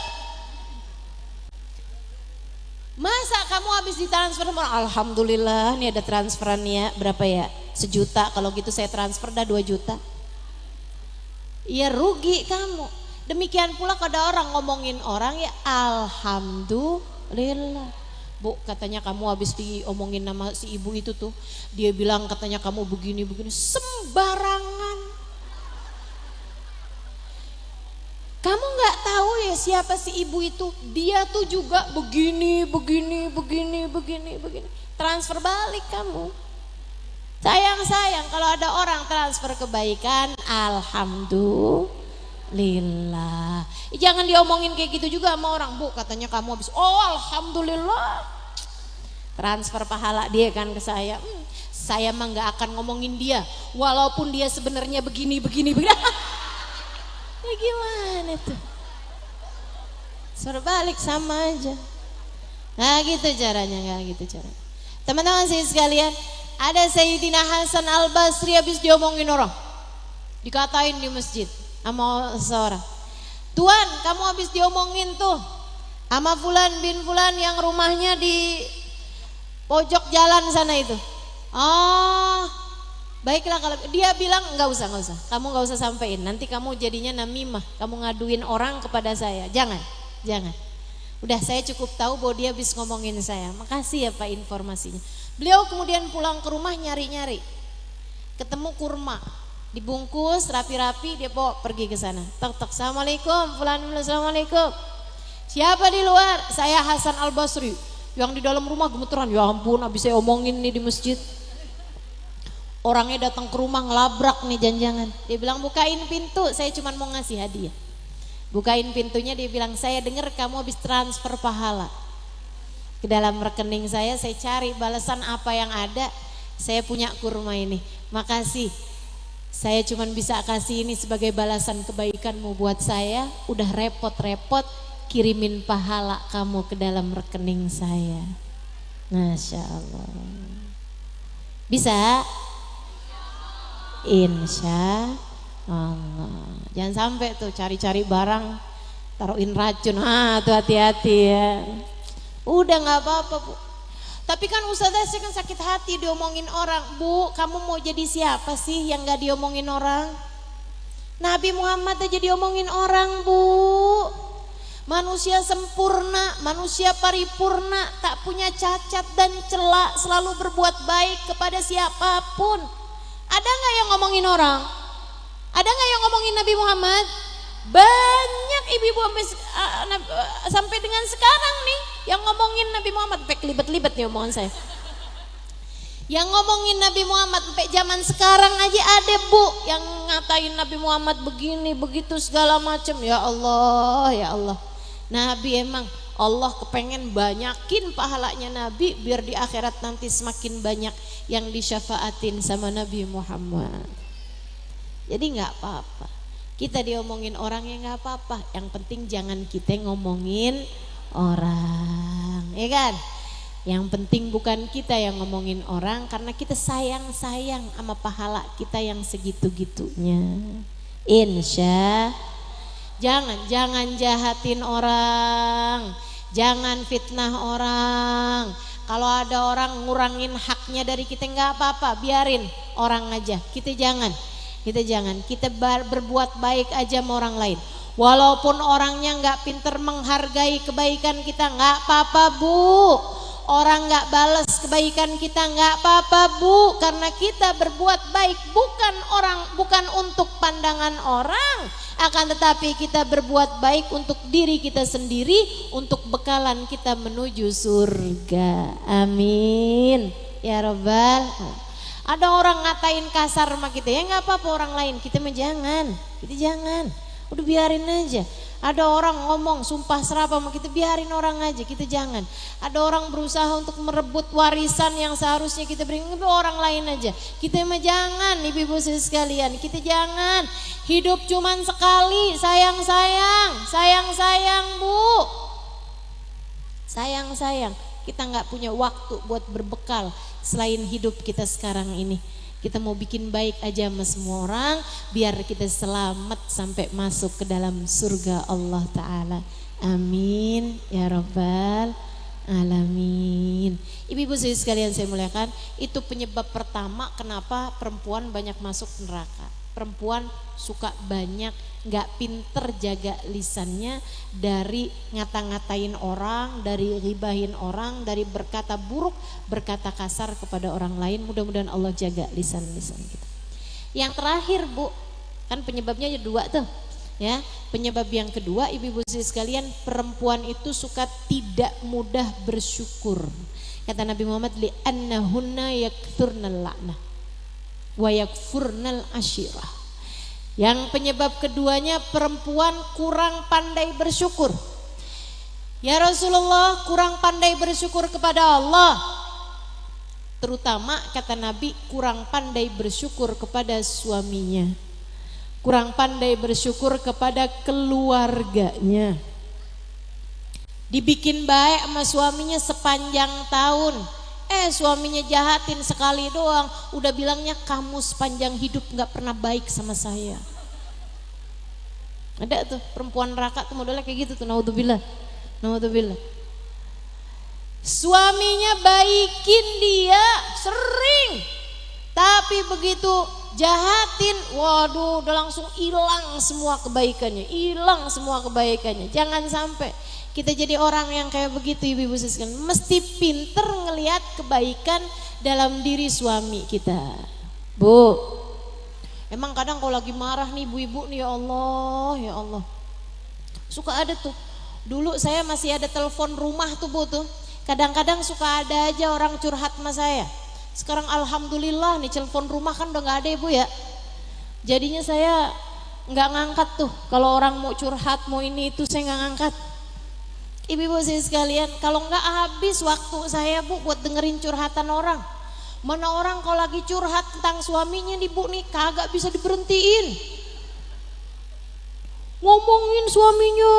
Masa kamu habis ditransfer, alhamdulillah nih ada transferannya berapa ya, 1 juta, kalau gitu saya transfer dah 2 juta. Ya rugi kamu. Demikian pula kada orang ngomongin orang, ya alhamdulillah. Bu, katanya kamu habis diomongin nama si ibu itu tuh, dia bilang katanya kamu begini-begini, sembarangan. Kamu nggak tahu ya siapa si ibu itu? Dia tuh juga begini. Transfer balik kamu. Sayang kalau ada orang transfer kebaikan, alhamdulillah. Jangan diomongin kayak gitu juga sama orang. Bu, katanya kamu habis, oh alhamdulillah. Transfer pahala dia kan ke saya. Saya mah nggak akan ngomongin dia, walaupun dia sebenarnya begini. Ya gimana tuh? Serbalik sama aja. Nah gitu caranya, nggak gitu caranya. Teman-teman saya sekalian, ada Sayyidina Hasan Al-Basri habis diomongin orang, dikatain di masjid sama seorang. Tuan, kamu habis diomongin tuh sama Fulan bin Fulan yang rumahnya di pojok jalan sana itu. Oh, baiklah, kalau dia bilang nggak usah, kamu nggak usah sampein, nanti kamu jadinya namimah, kamu ngaduin orang kepada saya, jangan. Udah, saya cukup tahu bahwa dia habis ngomongin saya. Makasih ya Pak informasinya. Beliau kemudian pulang ke rumah nyari-nyari, ketemu kurma, dibungkus rapi-rapi, dia bawa pergi ke sana. Tok, assalamualaikum, Fulan, assalamualaikum. Siapa di luar? Saya Hasan Al-Basri. Yang di dalam rumah gemeteran, ya ampun, habis saya omongin nih di masjid. Orangnya datang ke rumah ngelabrak nih janjangan. Dia bilang bukain pintu, saya cuma mau ngasih hadiah. Bukain pintunya, dia bilang saya dengar kamu habis transfer pahala ke dalam rekening saya cari balasan apa yang ada. Saya punya kurma ini, makasih. Saya cuma bisa kasih ini sebagai balasan kebaikanmu buat saya. Udah repot-repot kirimin pahala kamu ke dalam rekening saya. Masya Allah. Bisa? Insya Allah. Jangan sampai tuh cari-cari barang taruhin racun, tuh hati-hati ya. Udah nggak apa-apa Bu. Tapi kan ustazah sih kan sakit hati diomongin orang. Bu, kamu mau jadi siapa sih yang nggak diomongin orang? Nabi Muhammad aja diomongin orang Bu. Manusia sempurna, manusia paripurna, tak punya cacat dan celak, selalu berbuat baik kepada siapapun. Ada nggak yang ngomongin orang? Ada nggak yang ngomongin Nabi Muhammad? Banyak ibu-ibu sampai dengan sekarang nih yang ngomongin Nabi Muhammad, sampai kelibet-libet nih omongan saya. Yang ngomongin Nabi Muhammad sampai zaman sekarang aja ada Bu yang ngatain Nabi Muhammad begini begitu segala macam. Ya Allah, ya Allah. Nabi emang Allah kepengen banyakin pahalanya Nabi biar di akhirat nanti semakin banyak yang disyafaatin sama Nabi Muhammad. Jadi nggak apa-apa. Kita diomongin orang ya nggak apa-apa. Yang penting jangan kita ngomongin orang, ya kan? Yang penting bukan kita yang ngomongin orang, karena kita sayang-sayang sama pahala kita yang segitu-gitunya. Jangan jahatin orang, jangan fitnah orang. Kalau ada orang ngurangin haknya dari kita nggak apa-apa, biarin orang aja. Kita jangan. Kita berbuat baik aja sama orang lain. Walaupun orangnya nggak pinter menghargai kebaikan kita, nggak apa-apa Bu. Orang nggak balas kebaikan kita, nggak apa-apa Bu, karena kita berbuat baik bukan untuk pandangan orang, akan tetapi kita berbuat baik untuk diri kita sendiri, untuk bekalan kita menuju surga. Amin ya Rabbal. Ada orang ngatain kasar sama kita, ya nggak apa-apa orang lain, kita jangan, udah biarin aja. Ada orang ngomong sumpah serapah sama kita, biarin orang aja, kita jangan. Ada orang berusaha untuk merebut warisan yang seharusnya kita beri, orang lain aja, kita mah jangan. Ibu-ibu sekalian, kita jangan. Hidup cuman sekali, sayang Bu, sayang. Kita nggak punya waktu buat berbekal selain hidup kita sekarang ini. Kita mau bikin baik aja sama semua orang, biar kita selamat sampai masuk ke dalam surga Allah Ta'ala. Amin ya Rabbal Alamin. Ibu-ibu sekalian saya muliakan, itu penyebab pertama kenapa perempuan banyak masuk neraka. Perempuan suka banyak gak pinter jaga lisannya, dari ngata-ngatain orang, dari ribahin orang, dari berkata buruk, berkata kasar kepada orang lain. Mudah-mudahan Allah jaga lisan-lisan kita. Yang terakhir Bu, kan penyebabnya ada 2 tuh ya. Penyebab yang kedua, ibu-ibu sekalian, perempuan itu suka tidak mudah bersyukur. Kata Nabi Muhammad, li annahunna yakthurnal la'nah wa yakfurnal ashirah. Yang penyebab keduanya, perempuan kurang pandai bersyukur. Ya Rasulullah, kurang pandai bersyukur kepada Allah. Terutama kata Nabi, kurang pandai bersyukur kepada suaminya, kurang pandai bersyukur kepada keluarganya. Dibikin baik sama suaminya sepanjang tahun, suaminya jahatin sekali doang, udah bilangnya kamu sepanjang hidup gak pernah baik sama saya. Ada tuh perempuan neraka tuh modelnya kayak gitu tuh, naudzubillah. Suaminya baikin dia sering, tapi begitu jahatin, waduh udah langsung hilang semua kebaikannya. Jangan sampai kita jadi orang yang kayak begitu, ibu-ibu sekalian. Mesti pinter ngelihat kebaikan dalam diri suami kita. Bu, emang kadang kalau lagi marah nih ibu-ibu nih, ya Allah, suka ada tuh. Dulu saya masih ada telepon rumah tuh Bu tuh, kadang-kadang suka ada aja orang curhat sama saya. Sekarang alhamdulillah nih telepon rumah kan udah gak ada Ibu ya. Jadinya saya gak ngangkat tuh, kalau orang mau curhat mau ini itu saya gak ngangkat. Ibu-ibu sekalian, kalau nggak habis waktu saya Bu buat dengerin curhatan orang. Mana orang kalau lagi curhat tentang suaminya nih Bu nih, kagak bisa diberhentiin, ngomongin suaminya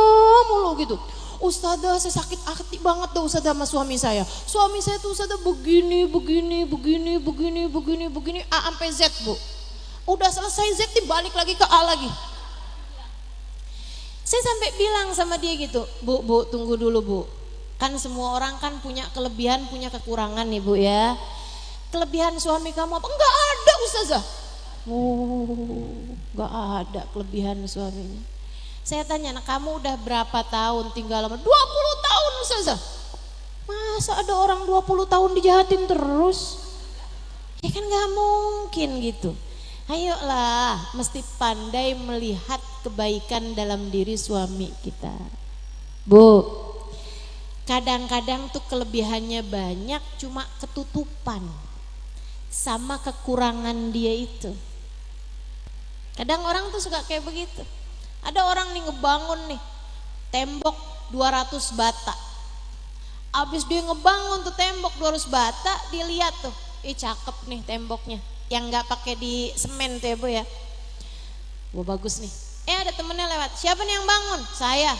mulu gitu. Ustazah saya sakit hati banget tuh Ustazah sama suami saya. Suami saya tuh Ustazah begini, A sampai Z Bu. Udah selesai Z dibalik lagi ke A lagi. Saya sampai bilang sama dia gitu, Bu, tunggu dulu Bu. Kan semua orang kan punya kelebihan, punya kekurangan nih Bu ya. Kelebihan suami kamu apa? Enggak ada Ustazah. Enggak ada kelebihan suaminya. Saya tanya, nah kamu udah berapa tahun tinggal sama? 20 tahun Ustazah. Masa ada orang 20 tahun dijahatin terus? Ya kan gak mungkin gitu. Ayolah, mesti pandai melihat kebaikan dalam diri suami kita. Bu, kadang-kadang tuh kelebihannya banyak, cuma ketutupan sama kekurangan dia itu. Kadang orang tuh suka kayak begitu. Ada orang nih ngebangun nih tembok 200 bata. Abis dia ngebangun tuh tembok 200 bata, dia lihat tuh, cakep nih temboknya. Yang nggak pakai di semen tuh ya Bu ya. Wah bagus nih. Ada temennya lewat, siapa nih yang bangun? Saya.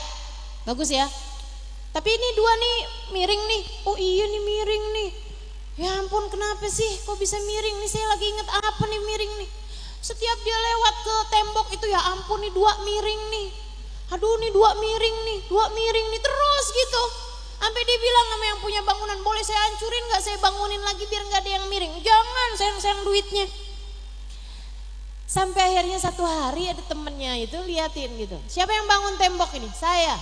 Bagus ya. Tapi ini 2 nih miring nih. Oh iya nih miring nih. Ya ampun kenapa sih kok bisa miring nih? Saya lagi inget apa nih miring nih. Setiap dia lewat ke tembok itu, ya ampun nih 2 miring nih. Aduh nih 2 miring nih terus gitu. Sampai dia bilang sama yang punya bangunan, boleh saya hancurin gak, saya bangunin lagi biar gak ada yang miring. Jangan, sayang-sayang duitnya. Sampai akhirnya satu hari ada temennya itu liatin gitu. Siapa yang bangun tembok ini? Saya.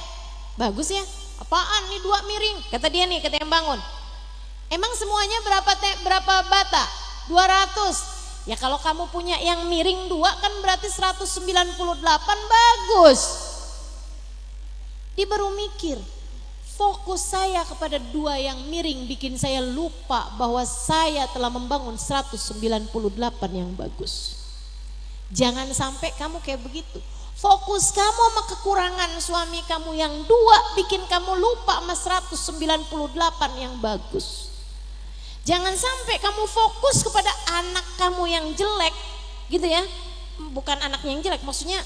Bagus ya. Apaan nih 2 miring? Kata dia nih, kata yang bangun. Emang semuanya berapa bata? 200. Ya kalau kamu punya yang miring 2 kan berarti 198, bagus. Dia baru mikir, fokus saya kepada 2 yang miring bikin saya lupa bahwa saya telah membangun 198 yang bagus. Jangan sampai kamu kayak begitu. Fokus kamu sama kekurangan suami kamu yang 2 bikin kamu lupa sama 198 yang bagus. Jangan sampai kamu fokus kepada anak kamu yang jelek gitu ya. Bukan anaknya yang jelek, maksudnya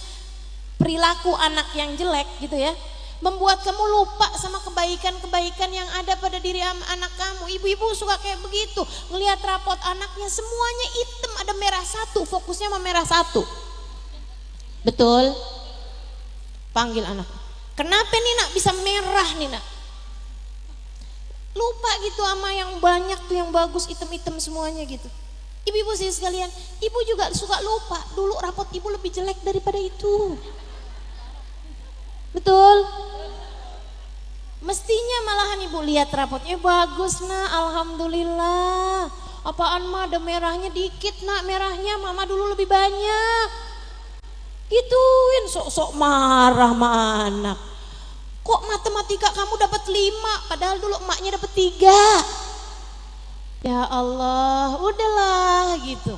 perilaku anak yang jelek gitu ya. Membuat kamu lupa sama kebaikan-kebaikan yang ada pada diri anak kamu. Ibu-ibu suka kayak begitu, ngelihat rapot anaknya semuanya hitam, ada merah 1, fokusnya sama merah 1. Betul? Panggil anak. Kenapa nih nak bisa merah nih nak? Lupa gitu sama yang banyak tuh yang bagus, hitam-hitam semuanya gitu. Ibu-ibu sih sekalian, ibu juga suka lupa. Dulu rapot ibu lebih jelek daripada itu. Betul? Mestinya malahan ibu lihat rapotnya bagus nak, alhamdulillah. Apaan mah ada merahnya dikit nak, merahnya mama dulu lebih banyak. Gituin sok-sok marah sama anak. Kok matematika kamu dapat 5 padahal dulu emaknya dapat 3. Ya Allah, udahlah gitu.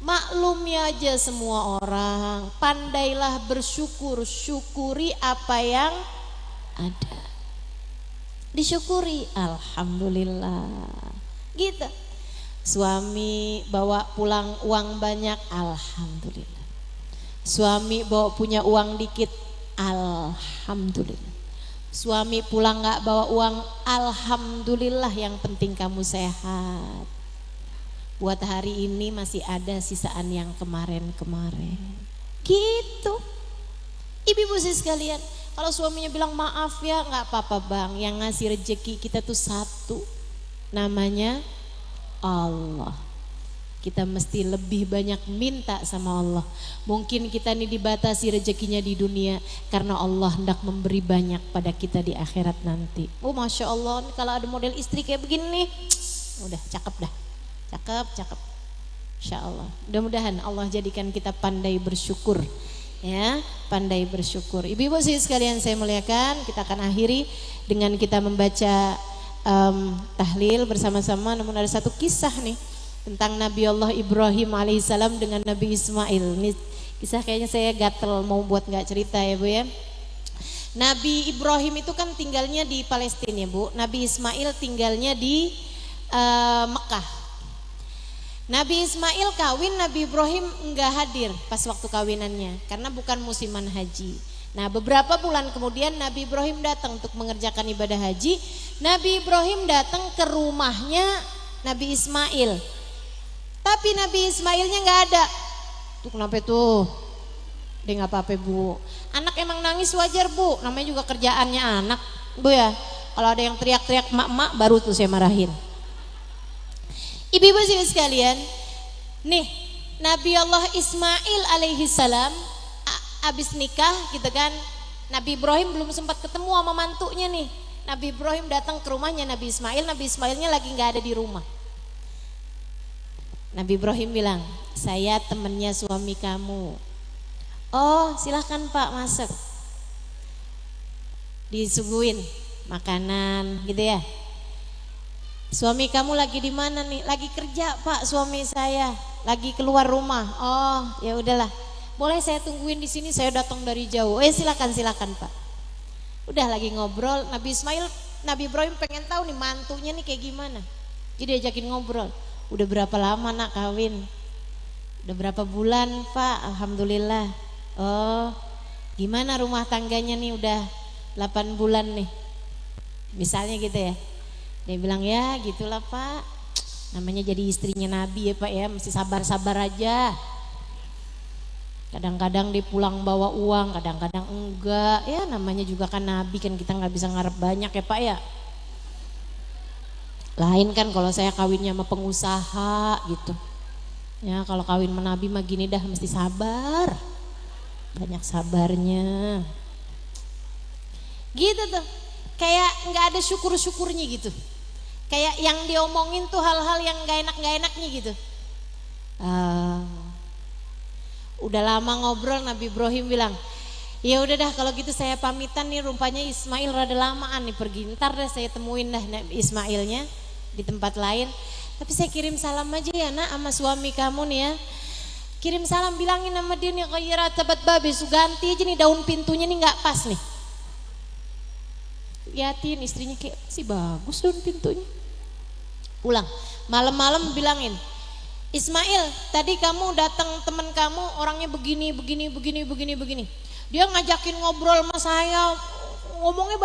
Maklumi aja semua orang, pandailah bersyukur, syukuri apa yang ada. Disyukuri, alhamdulillah. Gitu. Suami bawa pulang uang banyak, alhamdulillah. Suami bawa punya uang dikit, alhamdulillah. Suami pulang gak bawa uang, alhamdulillah, yang penting kamu sehat. Buat hari ini masih ada sisaan yang kemarin-kemarin. Gitu. Ibu-ibu sih sekalian, kalau suaminya bilang maaf ya, gak apa-apa bang. Yang ngasih rezeki kita tuh 1, namanya Allah. Kita mesti lebih banyak minta sama Allah. Mungkin kita ini dibatasi rezekinya di dunia karena Allah hendak memberi banyak pada kita di akhirat nanti. Oh Masya Allah, kalau ada model istri kayak begini nih, udah cakep dah. Cakep. Insya Allah. Mudah-mudahan Allah jadikan kita pandai bersyukur. Ya, pandai bersyukur. Ibu-ibu sih sekalian saya muliakan, kita akan akhiri dengan kita membaca tahlil bersama-sama. Namun ada satu kisah nih tentang Nabi Allah Ibrahim alaihissalam dengan Nabi Ismail. Ini kisah kayaknya saya gatel mau buat nggak cerita ya Bu ya. Nabi Ibrahim itu kan tinggalnya di Palestina ya Bu. Nabi Ismail tinggalnya di Mekah. Nabi Ismail kawin, Nabi Ibrahim enggak hadir pas waktu kawinannya karena bukan musiman haji. Nah beberapa bulan kemudian Nabi Ibrahim datang untuk mengerjakan ibadah haji. Nabi Ibrahim datang ke rumahnya Nabi Ismail. Tapi Nabi Ismailnya nggak ada. Tuh kenapa tuh? Dia nggak apa-apa Bu. Anak emang nangis wajar Bu. Namanya juga kerjaannya anak Bu ya. Kalau ada yang teriak-teriak mak-mak baru tuh saya marahin. Ibu-ibu sekalian, nih Nabi Allah Ismail alaihi salam abis nikah gitu kan. Nabi Ibrahim belum sempat ketemu sama mantunya nih. Nabi Ibrahim datang ke rumahnya Nabi Ismail. Nabi Ismailnya lagi nggak ada di rumah. Nabi Ibrahim bilang, saya temennya suami kamu. Oh silahkan Pak masuk. Disuguhin makanan gitu ya. Suami kamu lagi di mana nih? Lagi kerja Pak suami saya. Lagi keluar rumah. Oh ya udahlah. Boleh saya tungguin di sini, saya datang dari jauh. Silakan Pak. Udah lagi ngobrol. Nabi Ibrahim pengen tahu nih mantunya nih kayak gimana. Jadi diajakin ngobrol. Udah berapa lama nak kawin? Udah berapa bulan Pak? Alhamdulillah. Oh gimana rumah tangganya nih udah 8 bulan nih. Misalnya gitu ya. Dia bilang ya gitulah Pak. Namanya jadi istrinya Nabi ya Pak ya. Mesti sabar-sabar aja. Kadang-kadang dia pulang bawa uang, kadang-kadang enggak. Ya namanya juga kan Nabi kan, kita gak bisa ngarep banyak ya Pak ya. Lain kan kalau saya kawinnya sama pengusaha gitu. Ya kalau kawin sama Nabi mah gini dah, mesti sabar. Banyak sabarnya. Gitu tuh. Kayak nggak ada syukur-syukurnya gitu. Kayak yang diomongin tuh hal-hal yang gak enak-enaknya gitu. Udah lama ngobrol, Nabi Ibrahim bilang, ya udah dah kalau gitu saya pamitan nih, rupanya Ismail rada lamaan nih pergi. Ntar deh saya temuin dah Ismailnya di tempat lain. Tapi saya kirim salam aja ya nak sama suami kamu nih ya. Kirim salam, bilangin sama dia nih, kayak tabat babe Suganti aja nih, daun pintunya nih nggak pas nih. Liatin istrinya kayak sih bagus daun pintunya. Pulang malam-malam bilangin, Ismail tadi kamu datang teman kamu orangnya begini. Dia ngajakin ngobrol sama saya, ngomongnya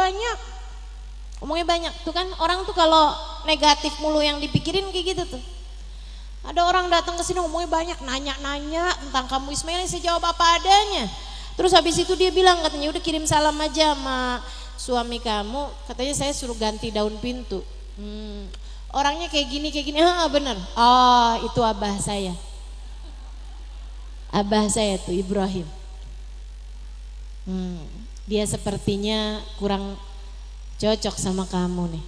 banyak tuh kan. Orang tuh kalau negatif mulu yang dipikirin kayak gitu tuh. Ada orang datang ke sini ngomongnya banyak, nanya tentang kamu Ismail, saya jawab apa adanya. Terus habis itu dia bilang, katanya udah kirim salam aja sama suami kamu, katanya saya suruh ganti daun pintu. Orangnya kayak gini, bener. Oh itu abah saya tuh Ibrahim. Dia sepertinya kurang cocok sama kamu nih.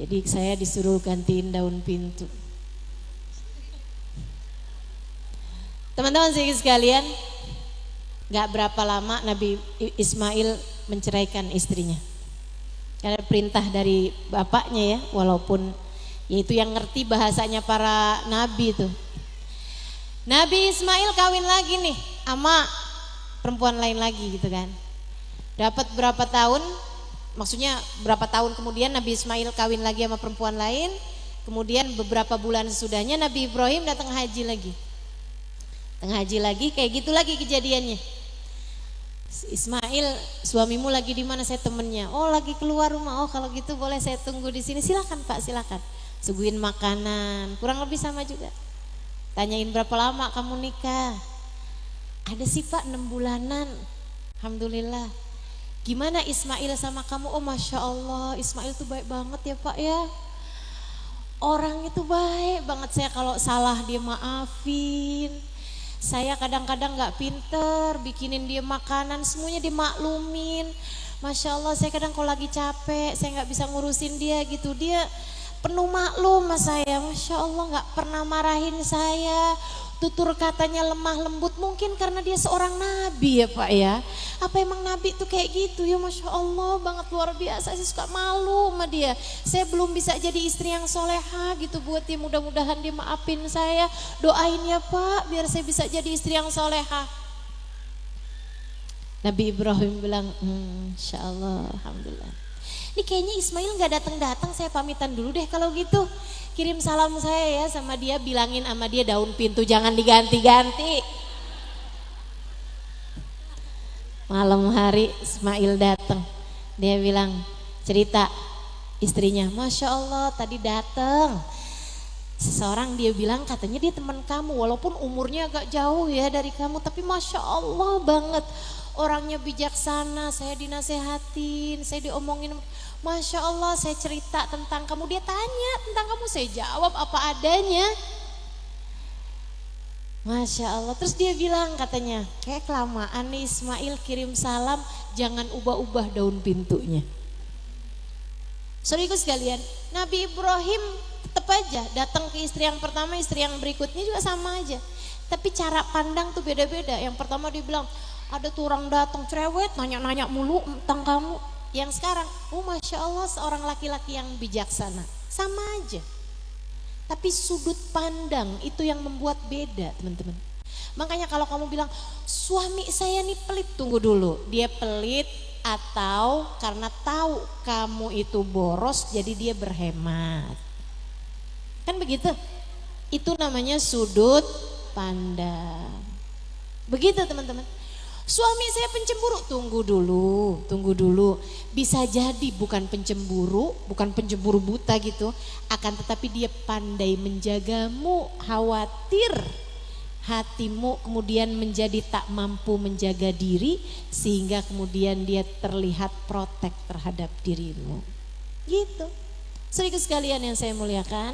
Jadi saya disuruh gantiin daun pintu. Teman-teman sekalian, gak berapa lama Nabi Ismail menceraikan istrinya. Karena perintah dari bapaknya ya, walaupun yaitu yang ngerti bahasanya para nabi tuh. Nabi Ismail kawin lagi nih sama perempuan lain lagi gitu kan. Dapat berapa tahun, maksudnya berapa tahun kemudian Nabi Ismail kawin lagi sama perempuan lain. Kemudian beberapa bulan sesudahnya Nabi Ibrahim datang haji lagi. Kayak gitu lagi kejadiannya. Ismail, suamimu lagi di mana? Saya temennya. Oh lagi keluar rumah. Oh kalau gitu boleh saya tunggu di sini. Silakan Pak, silakan. Suguhin makanan. Kurang lebih sama juga. Tanyain berapa lama kamu nikah? Ada sih Pak 6 bulanan. Alhamdulillah. Gimana Ismail sama kamu? Oh Masya Allah, Ismail tuh baik banget ya Pak ya. Orang itu baik banget, saya kalau salah dia maafin. Saya kadang-kadang gak pinter bikinin dia makanan, semuanya dimaklumin. Masya Allah, saya kadang kalau lagi capek, saya gak bisa ngurusin dia gitu, dia penuh maklum sama saya. Masya Allah, gak pernah marahin saya. Tutur katanya lemah lembut, mungkin karena dia seorang nabi ya Pak ya. Apa emang nabi tuh kayak gitu ya? Masya Allah banget, luar biasa. Saya suka malu sama dia. Saya belum bisa jadi istri yang soleha gitu buat dia, mudah-mudahan dia maafin saya. Doain ya Pak biar saya bisa jadi istri yang soleha. Nabi Ibrahim bilang, Insya Allah, Alhamdulillah. Ini kayaknya Ismail gak datang-datang, saya pamitan dulu deh kalau gitu. Kirim salam saya ya sama dia, bilangin sama dia daun pintu jangan diganti-ganti. Malam hari Ismail datang, dia bilang, cerita istrinya, Masya Allah tadi datang seseorang, dia bilang katanya dia teman kamu, walaupun umurnya agak jauh ya dari kamu, tapi Masya Allah banget, orangnya bijaksana, saya dinasehatin, saya diomongin. Masya Allah, saya cerita tentang kamu, dia tanya tentang kamu, saya jawab apa adanya. Masya Allah, terus dia bilang katanya, kayak kelamaan nih Ismail kirim salam, jangan ubah-ubah daun pintunya. Saudaraku sekalian, Nabi Ibrahim tetap aja datang ke istri yang pertama, istri yang berikutnya juga sama aja. Tapi cara pandang tuh beda-beda. Yang pertama dia bilang, ada tuh orang datang cerewet, nanya-nanya mulu tentang kamu. Yang sekarang, oh Masya Allah seorang laki-laki yang bijaksana. Sama aja. Tapi sudut pandang itu yang membuat beda teman-teman. Makanya kalau kamu bilang, suami saya nih pelit, tunggu dulu. Dia pelit atau karena tahu kamu itu boros jadi dia berhemat. Kan begitu? Itu namanya sudut pandang. Begitu teman-teman. Suami saya pencemburu, tunggu dulu. Bisa jadi bukan pencemburu buta gitu, akan tetapi dia pandai menjagamu, khawatir hatimu kemudian menjadi tak mampu menjaga diri, sehingga kemudian dia terlihat protek terhadap dirimu. Gitu. Saudaraku sekalian yang saya muliakan,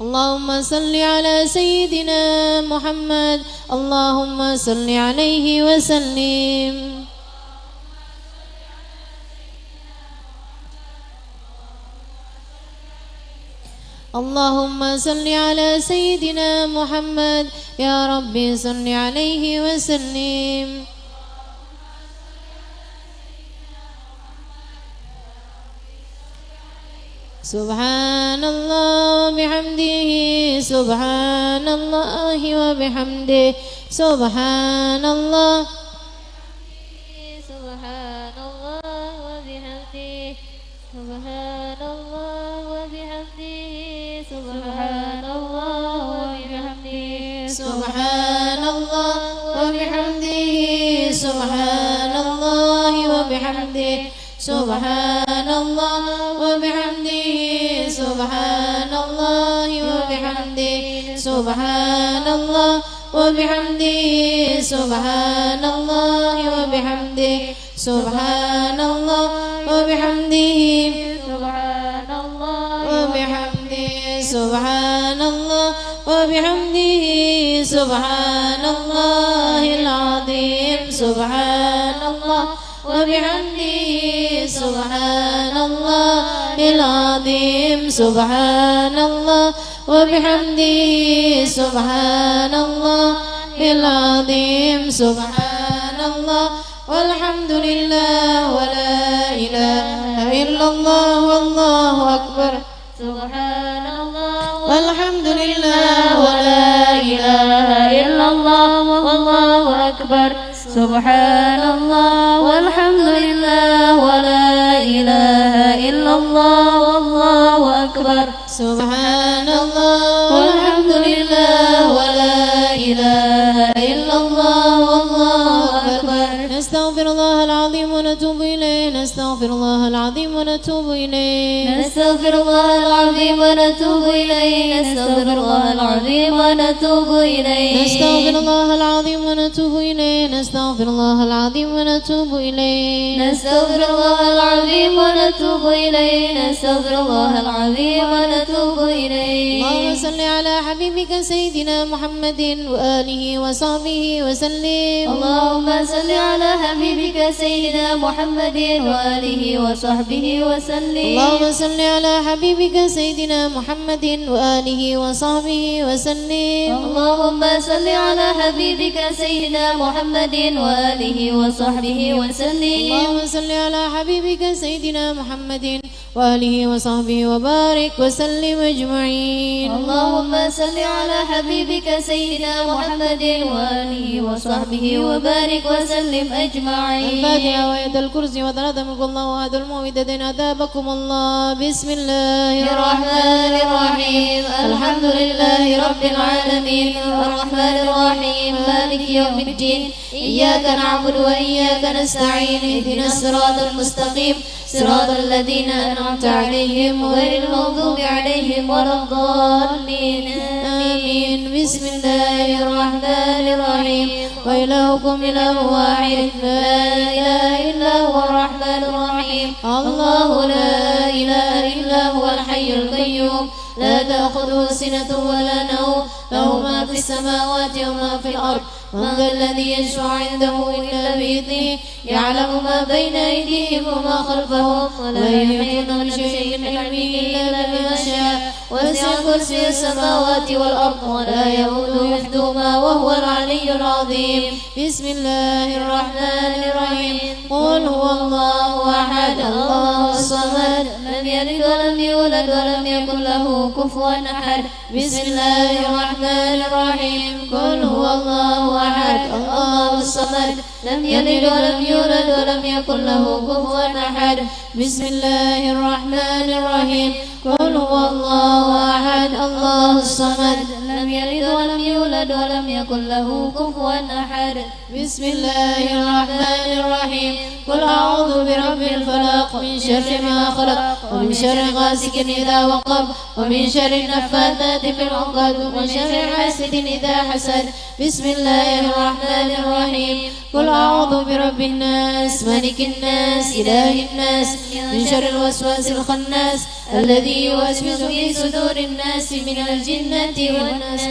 اللهم صل على سيدنا محمد اللهم صل عليه وسلم اللهم صل على سيدنا محمد يا ربي صل عليه وسلم سبحان الله وبحمده سبحان الله وبحمده سبحان الله سبحان الله وبحمده سبحان الله وبحمده سبحان الله وبحمده سبحان الله وبحمده سبحان الله وبحمده سبحان الله وبحمده سبحان الله وبحمده سبحان الله وبحمده سبحان الله وبحمده سبحان الله وبحمده سبحان الله وبحمده سبحان الله وبحمده سبحان الله العظيم سبحان الله وبحمده سبحان الله العظيم سبحان الله وبحمده سبحان الله العظيم سبحان الله والحمد لله ولا إله إلا الله والله أكبر سبحان الله والحمد لله ولا إله إلا الله والله أكبر سبحان الله والحمد لله ولا إله إلا الله والله أكبر سبحان الله والحمد لله ولا إله إلا الله والله أكبر نستغفر الله العظيم ونتوب إليه نستغفر الله العظيم ونتوب إليه نستغفر الله العظيم ونتوب إليه نستغفر الله العظيم ونتوب إليه نستغفر الله العظيم ونتوب إليه نستغفر الله العظيم ونتوب إليه نستغفر الله العظيم ونتوب إليه نستغفر الله العظيم ونتوب إليه اللهم صل على حبيبك سيدنا محمد وآله وصحبه وسلم اللهم صل على حبيبك سيدنا محمد وآله وصحبه وسلم اللهم صل على حبيبك سيدنا محمد وآله وصحبه وسلم اللهم صل على حبيبك سيدنا محمد وآله وصحبه وسلم اللهم صل على حبيبك سيدنا محمد وآله وصحبه وبارك وسلم أجمعين اللهم صل على حبيبك سيدنا محمد وآله وصحبه وبارك وسلم أجمعين الفاتحة وآية الكرسي وثلاثة ملك الله وآية المعوذتين أثابكم الله بسم الله الرحمن الرحيم الحمد لله رب العالمين الرحمن الرحيم مالك يوم الدين إياك نعبد وإياك نستعين اهدنا الصراط المستقيم صراط الذين أنعمت عليهم غير المغضوب عليهم ولا الضالين آمين بسم الله الرحمن الرحيم وإلهكم إله واحد لا إله إلا هو الرحمن الرحيم الله لا إله إلا هو الحي القيوم لا تأخذه سنة ولا نوم له ما في السماوات وما في الأرض من ذا الذي يشفع عنده إلا بإذنه يعلم ما بين أيديهم وما خلفهم ولا يحيطون بشيء من علمه إلا بما شاء وسع كرسي السماوات والأرض ولا يؤوده حفظهما وهو العلي العظيم بسم الله الرحمن الرحيم قل هو الله أحد الله الصمد لم يلد ولم يولد ولم يكن له كفوا أحد بسم الله الرحمن الرحيم قل هو الله أحد الله الصمد لم يلد ولم يولد ولم يكن له كفوا أحد بسم الله الرحمن الرحيم قل هو الله أحد الله الصمد لم يلد ولم يولد ولم يكن له كفوا أحد. بسم الله الرحمن الرحيم. قل أعوذ برب الفلق من شر ما خلق ومن شر غاسق إذا وقب ومن شر النفاثات في العقد ومن شر حاسد إذا حسد. بسم الله الرحمن الرحيم. قل أعوذ برب الناس ملك الناس إله الناس من شر الوسواس الخناس الذي يوسوس في صدور الناس من الجنة والناس.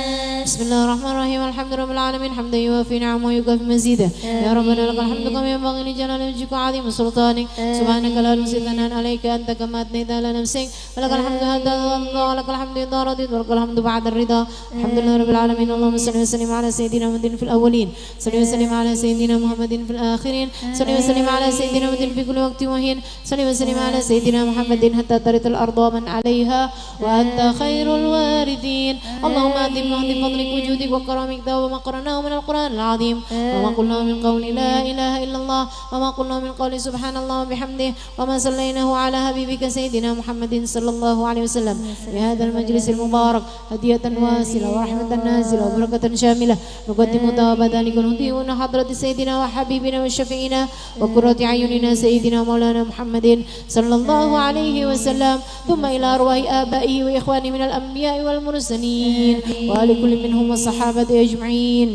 بسم الله الرحمن الرحيم. الحمد لله رب العالمين حمدا يوافي نعمه ويكافئ مزيده. يا ربنا لك الحمد كما ينبغي لجلال وجهك وعظيم سلطانك. سبحانك لا نحصي ثناء عليك أنت كما أثنيت على نفسك. ولك الحمد حتى ترضى ولك الحمد إذا رضيت ولك الحمد بعد الرضا. الحمد لله رب العالمين. اللهم صل وسلم على سيدنا محمد في الأولين. صل وسلم على سيدنا محمد في الآخرين. صل وسلم على سيدنا محمد في كل وقت وحين. صل وسلم على سيدنا محمد حتى ترث الأرض ومن عليها وأنت خير الواردين. اللهم أتم بفضلك وجودك وكرمك وما قرأناه من القرآن العظيم وما قلناه من قول لا إله إلا الله وما قلناه من قول سبحان الله وبحمده وما صليناه على حبيبك سيدنا محمد صلى الله عليه وسلم بهذا المجلس المبارك هدية واصلة ورحمة نازلة وبركة شاملة نقدم ثواب ذلك ونهديه حضرة سيدنا وحبيبنا وشفيعنا وقرة أعيننا سيدنا مولانا محمد صلى الله عليه وسلم ثم إلى أرواح آبائه وإخوانه من الأنبياء والمرسلين وآل كل منهم والصحابة أجمعين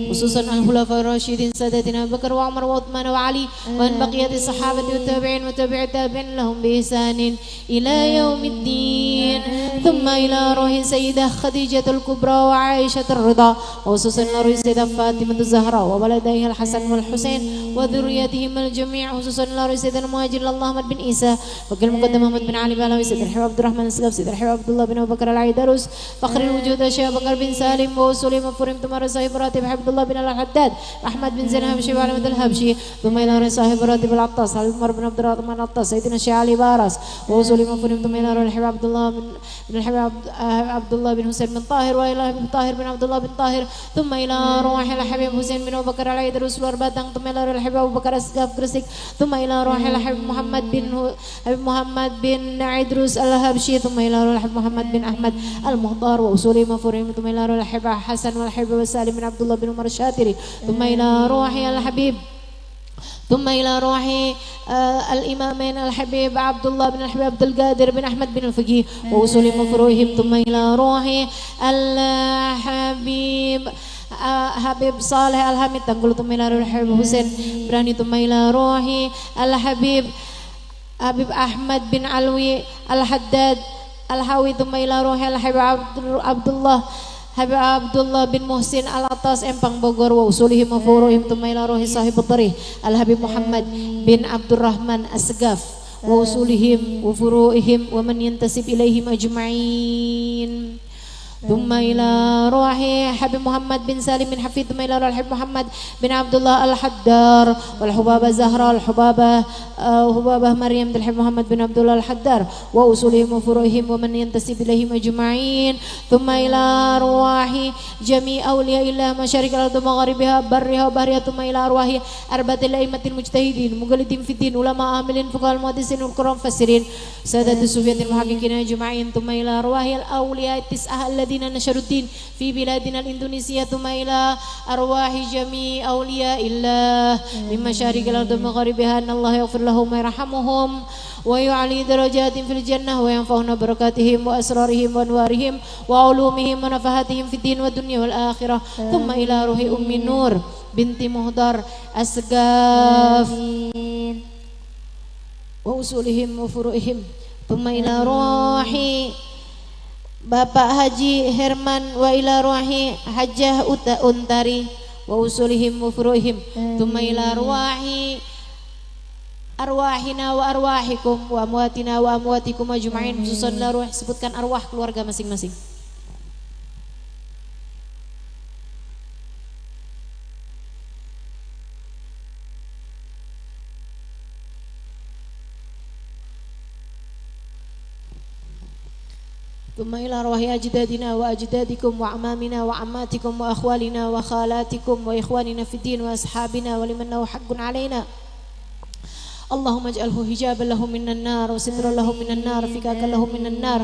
خصوصا الخلفاء الراشدين سادتنا أبو بكر وعمر وعثمان وعلي وأن بقية الصحابة والتابعين وتابع التابعين لهم بإحسان إلى يوم الدين ثم إلى روح سيدة خديجة الكبرى وعائشة الرضا وخصوصا روح سيدة فاطمة الزهراء وولديها الحسن والحسين وذريتهم الجميع خصوصا روح سيدنا المهاجر الله أحمد بن عيسى وكل مقدم محمد بن علي بن سيد الحبيب عبد الرحمن السقاف سيد الحبيب عبد الله بن أبي بكر العيدروس فخر الوجود الشيخ بكر بن سالم وسليم وفريم ثم صاحب راتب عبد الله بن الحداد أحمد بن زين الهبشي وعلي بن الهبشي ثم إلى صاحب راتب العطاس علي عمر بن عبد الرحمن العطاس سيدنا الشيخ علي باراس وسليم وفريم ثم إلى الحبيب عبد الله بن الحبيب عبد الله بن حسين بن طاهر وإلى الحبيب طاهر بن عبد الله بن طاهر ثم إلى روح الحبيب حسين بن أبي بكر العيدروس والباتang ثم إلى الحبيب أبو بكر السقاف Gresik ثم إلى روح الحبيب محمد بن عيدروس الهبشي ثم إلى روح الحبيب محمد بن أحمد المهضار وأصولي مفورهم ثم إلى روح الحبيب حسن والحبيب وسالم بن عبد الله بن عمر الشاتري ثم إلى روح الحبيب ثم إلى روح الإمامين الحبيب عبد الله بن الحبيب عبد القادر بن أحمد بن الفقيه وأصول مفروهم ثم إلى روح الحبيب حبيب صالح الحميد تنقل ثم إلى روح الحبيب حسين براني ثم إلى روح الحبيب أحمد بن علوي الحداد الحاوي ثم إلى روح الحبيب عبد الله بن محسن العطاس Empang Bogor wa usulihim wa furuhim thumma ila ruhi sahib at-tarikh al-habib Muhammad bin Abdurrahman as-Sagaf wa usulihim wa furuhim wa man yantasib ilaihim ajma'in ثم إلى روح حبيب محمد بن سالم بن حفيظ ثم إلى روح حبيب محمد بن عبد الله الحدار والحبابة زهراء الحبابة مريم بن حبيب محمد بن عبد الله الحدار وأصولهم وفروعهم ومن ينتسب إليهم أجمعين ثم إلى أرواح جميع أولياء الله مشارق الأرض ومغاربها برها وبحرها ثم إلى أرواح أربعة الأئمة المجتهدين مقلدين في الدين علماء عاملين فقهاء المحدثين والقرآن مفسرين سادة الصوفية المحققين أجمعين ثم إلى أرواح الأولياء التسعة الذين نشروا الدين في بلادنا الإندونيسية ثم إلى أرواح جميع أولياء الله من مشارق الأرض ومغاربها أن الله يغفر لهم ويرحمهم ويعلي درجات في الجنة وينفعنا بركاتهم وأسرارهم وأنوارهم وعلومهم ونفحاتهم في الدين والدنيا والآخرة ثم إلى روح أم النور بنت مهدر السقاف وأصولهم وفروعهم ثم إلى روح Bapak Haji Herman wa ila ruhi Hajjah Untari wa usulihim wa furuhim thumma ila ruhi arwahina wa arwahikum wa amwatina wa amwatikum ajma'in khususan la ruh sebutkan arwah keluarga masing-masing. ثم إلى أرواح أجدادنا وأجدادكم وعمامنا وعماتكم وأخوالنا وخالاتكم وإخواننا في الدين وأصحابنا ولمن له حق علينا اللهم اجعله حجابا لهم من النار وسترا لهم من النار فكاكا لهم من النار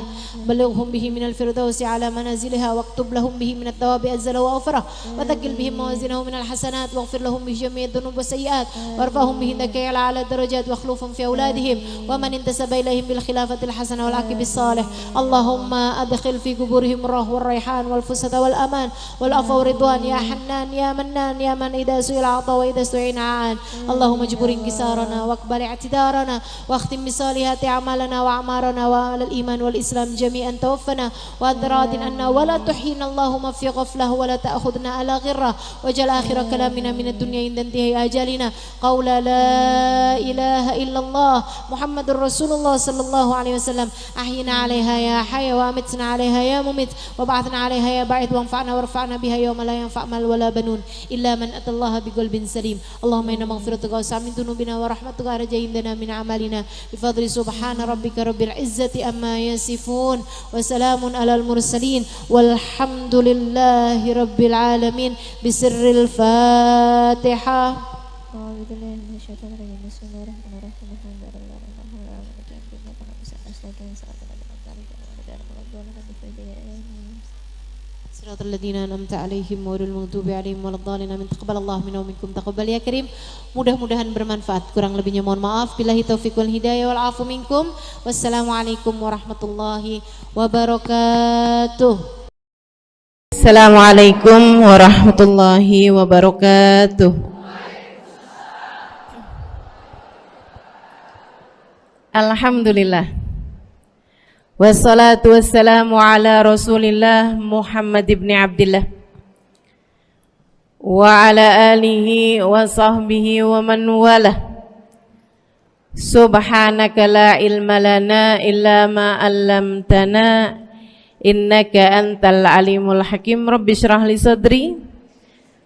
بلغهم به من الفردوس على منازلها واكتب لهم به من الثواب أجزل وأوفره وثقل بهم موازينهم من الحسنات واغفر لهم بجميع الذنوب والسيئات وارفعهم به عندك على الدرجات واخلفهم في أولادهم ومن انتسب إليهم بالخلافة الحسنة والعقب الصالح اللهم أدخل في قبورهم الروح والريحان والفسحة والأمان والعفو والرضوان يا حنان يا منان يا من إذا سئل أعطى وإذا استعين عان اللهم اجبر انكسارنا واقبل اعتذارنا واختم بصالحات أعمالنا وأعمارنا وعلى الإيمان والإسلام جميعا توفنا وأنت راض عنا ولا تحيينا اللهم في غفلة ولا تأخذنا على غرة واجعل آخر كلامنا من الدنيا عند انتهاء أجالنا قول لا إله إلا الله محمد رسول الله صلى الله عليه وسلم أحينا عليها يا حي وأمتنا عليها يا ممت وبعثنا عليها يا باعث وانفعنا وارفعنا بها يوم لا ينفع مال ولا بنون إلا من أتى الله بقلب سليم اللهم إن مغفرتك وسع من ذنوبنا ورحمتك أرجى عندنا من عملنا بفضل سبحان ربك رب العزة أما يصفون وسلام على المرسلين والحمد لله رب العالمين بسر الفاتحة. صراط الذين أنعمت عليهم غير المغضوب عليهم ولا الضالين آمين تقبل الله منا ومنكم taqabbal ya karim. Mudah-mudahan bermanfaat, kurang lebihnya mohon maaf. Billahi taufiq wal hidayah wal afu minkum. Wassalamualaikum warahmatullahi wabarakatuh. Assalamualaikum warahmatullahi wabarakatuh. Alhamdulillah. Wassalatu wassalamu ala Rasulillah Muhammad ibn Abdillah wa ala alihi wa sahbihi wa man walah. Subhanaka la ilma lana illa ma 'allamtana innaka antal alimul hakim. Rabbi shrah li sadri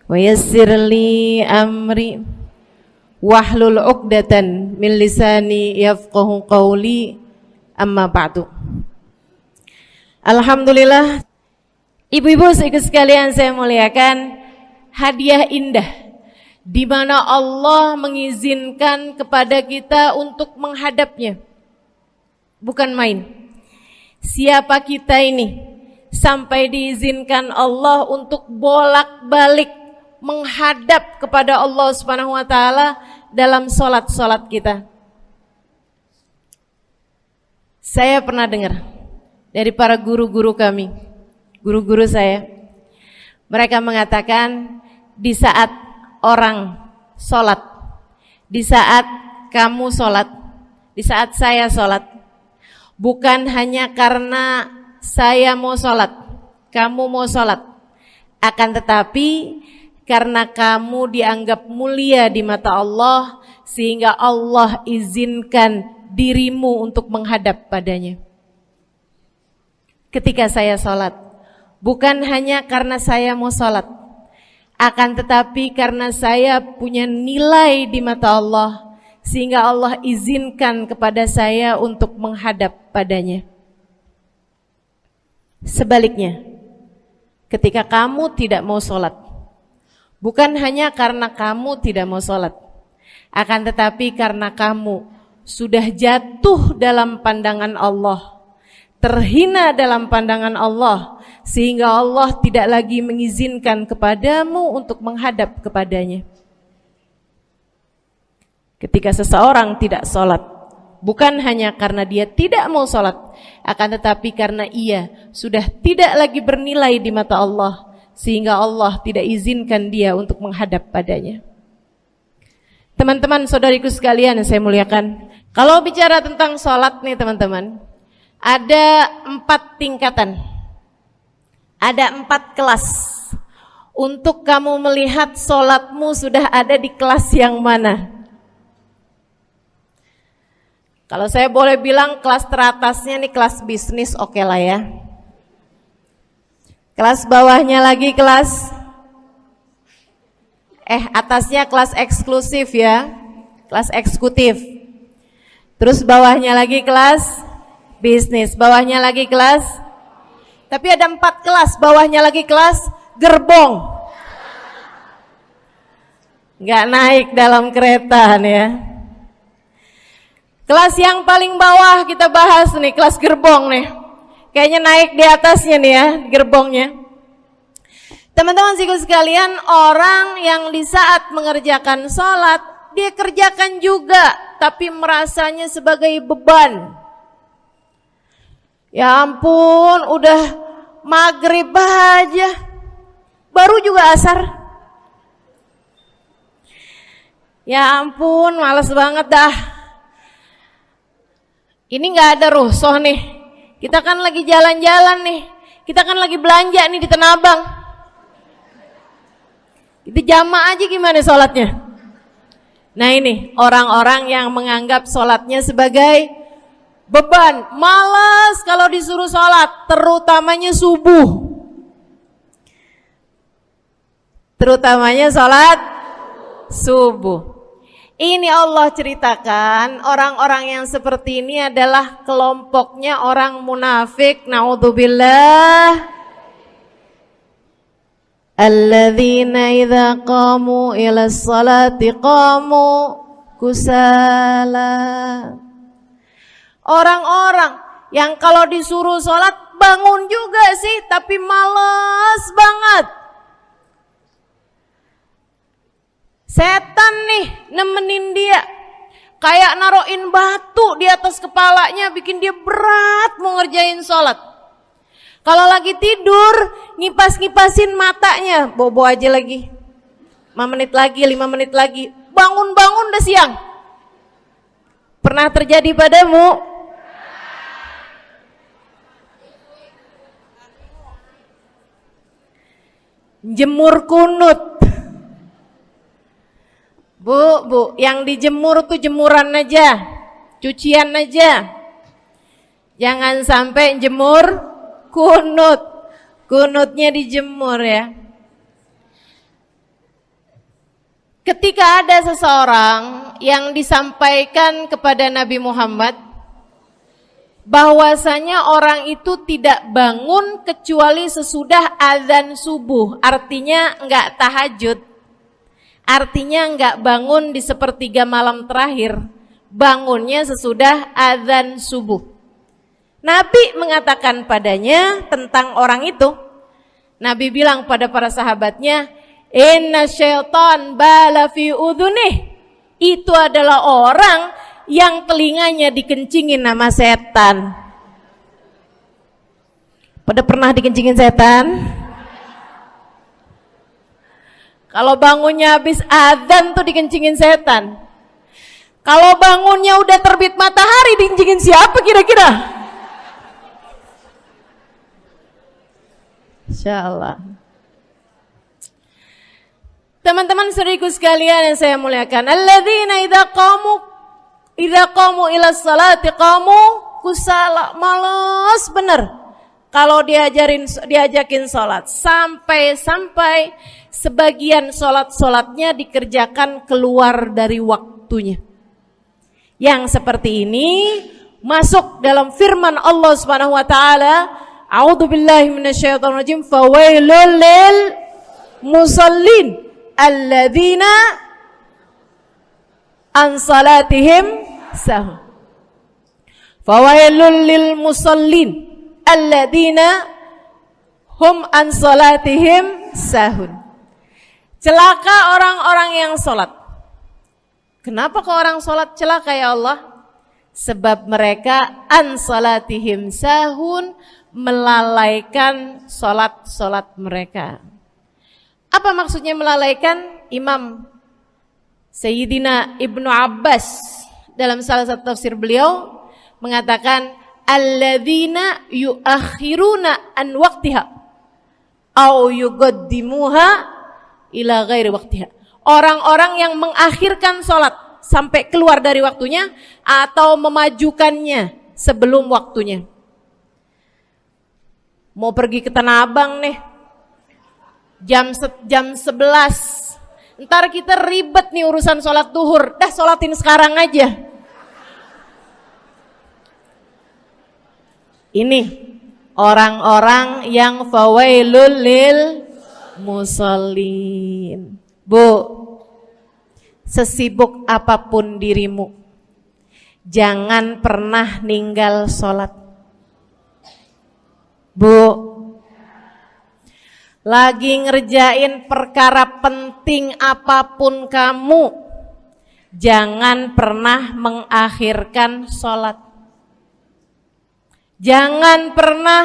wa yassir li amri wahlul 'uqdatan min lisani yafqahu qawli. Amma ba'du. Alhamdulillah, ibu-ibu sekalian saya muliakan, hadiah indah di mana Allah mengizinkan kepada kita untuk menghadapnya. Bukan main. Siapa kita ini sampai diizinkan Allah untuk bolak-balik menghadap kepada Allah Subhanahu wa taala dalam salat-salat kita. Saya pernah dengar dari para guru-guru kami, guru-guru saya, mereka mengatakan di saat orang sholat, di saat kamu sholat, di saat saya sholat, bukan hanya karena saya mau sholat, kamu mau sholat, akan tetapi karena kamu dianggap mulia di mata Allah, sehingga Allah izinkan dirimu untuk menghadap padanya. Ketika saya sholat, bukan hanya karena saya mau sholat, akan tetapi karena saya punya nilai di mata Allah, sehingga Allah izinkan kepada saya untuk menghadap padanya. Sebaliknya, ketika kamu tidak mau sholat, bukan hanya karena kamu tidak mau sholat, akan tetapi karena kamu sudah jatuh dalam pandangan Allah, terhina dalam pandangan Allah, sehingga Allah tidak lagi mengizinkan kepadamu untuk menghadap kepadanya. Ketika seseorang tidak sholat, bukan hanya karena dia tidak mau sholat, akan tetapi karena ia sudah tidak lagi bernilai di mata Allah, sehingga Allah tidak izinkan dia untuk menghadap padanya. Teman-teman, saudariku sekalian yang saya muliakan, kalau bicara tentang sholat nih teman-teman, ada 4 tingkatan, ada 4 kelas. Untuk kamu melihat sholatmu sudah ada di kelas yang mana. Kalau saya boleh bilang kelas teratasnya nih kelas bisnis, oke lah ya. Kelas bawahnya lagi kelas atasnya kelas eksklusif ya, kelas eksekutif. Terus bawahnya lagi kelas bisnis, bawahnya lagi kelas, tapi ada 4 kelas, bawahnya lagi kelas gerbong. Nggak naik dalam kereta nih ya. Kelas yang paling bawah kita bahas nih, kelas gerbong nih. Kayaknya naik di atasnya nih ya, gerbongnya. Teman-teman sikut sekalian, orang yang di saat mengerjakan sholat, dia kerjakan juga, tapi merasanya sebagai beban. Ya ampun, udah maghrib aja, baru juga asar. Ya ampun, males banget dah. Ini gak ada rusuh nih. Kita kan lagi jalan-jalan nih. Kita kan lagi belanja nih di Tanah Abang. Itu jamaah aja gimana sholatnya. Nah ini orang-orang yang menganggap sholatnya sebagai beban. Malas kalau disuruh sholat, terutamanya subuh. Terutamanya sholat subuh. Ini Allah ceritakan orang-orang yang seperti ini adalah kelompoknya orang munafik. Naudzubillah. Alladzina idza qamu ila sholati qamu kusala. Orang-orang yang kalau disuruh sholat bangun juga sih, tapi malas banget. Setan nih nemenin dia, kayak naroin batu di atas kepalanya, bikin dia berat mau ngerjain sholat. Kalau lagi tidur, ngipas-ngipasin matanya, bobo aja lagi. 5 menit lagi, 5 menit lagi, bangun-bangun udah siang. Pernah terjadi padamu? Jemur kunut. Bu, yang dijemur tuh jemuran aja, cucian aja. Jangan sampai jemur kunut. Kunutnya dijemur ya. Ketika ada seseorang yang disampaikan kepada Nabi Muhammad bahwasanya orang itu tidak bangun kecuali sesudah azan subuh, artinya enggak tahajud. Artinya enggak bangun di sepertiga malam terakhir, bangunnya sesudah azan subuh. Nabi mengatakan padanya tentang orang itu. Nabi bilang pada para sahabatnya, inna syaitan bala fi udhunih. Itu adalah orang yang telinganya dikencingin sama setan. Pada pernah dikencingin setan? Kalau bangunnya habis adzan tuh dikencingin setan. Kalau bangunnya udah terbit matahari dikencingin siapa kira-kira? Insyaallah. Teman-teman saudariku sekalian yang saya muliakan, alladzina idza qamu ila sholati qamu kusala. Malas bener kalau diajakin sholat, sampai sebagian sholat-sholatnya dikerjakan keluar dari waktunya. Yang seperti ini masuk dalam firman Allah Subhanahu wa taala, a'udzubillahi minasyaitonir rajim, fawailul lil musallin alladzina an salatihim sahun. Fawailul lil musallin alladzina hum an salatihim sahun. Celaka orang-orang yang sholat. Kenapa kok orang sholat celaka ya Allah? Sebab mereka an salatihim sahun, melalaikan sholat mereka. Apa maksudnya melalaikan? Imam Sayyidina Ibnu Abbas dalam salah satu tafsir beliau mengatakan, alladzina yuakhiruna an waqtiha au yuqaddimuha ila ghairi waqtiha. Orang-orang yang mengakhirkan sholat sampai keluar dari waktunya atau memajukannya sebelum waktunya. Mau pergi ke Tanah Abang nih, jam 11. Ntar kita ribet nih urusan sholat duhur. Dah sholatin sekarang aja. Ini orang-orang yang fawailul lil musallin. Bu, sesibuk apapun dirimu, jangan pernah ninggal sholat. Bu, lagi ngerjain perkara penting apapun kamu, jangan pernah mengakhirkan sholat. Jangan pernah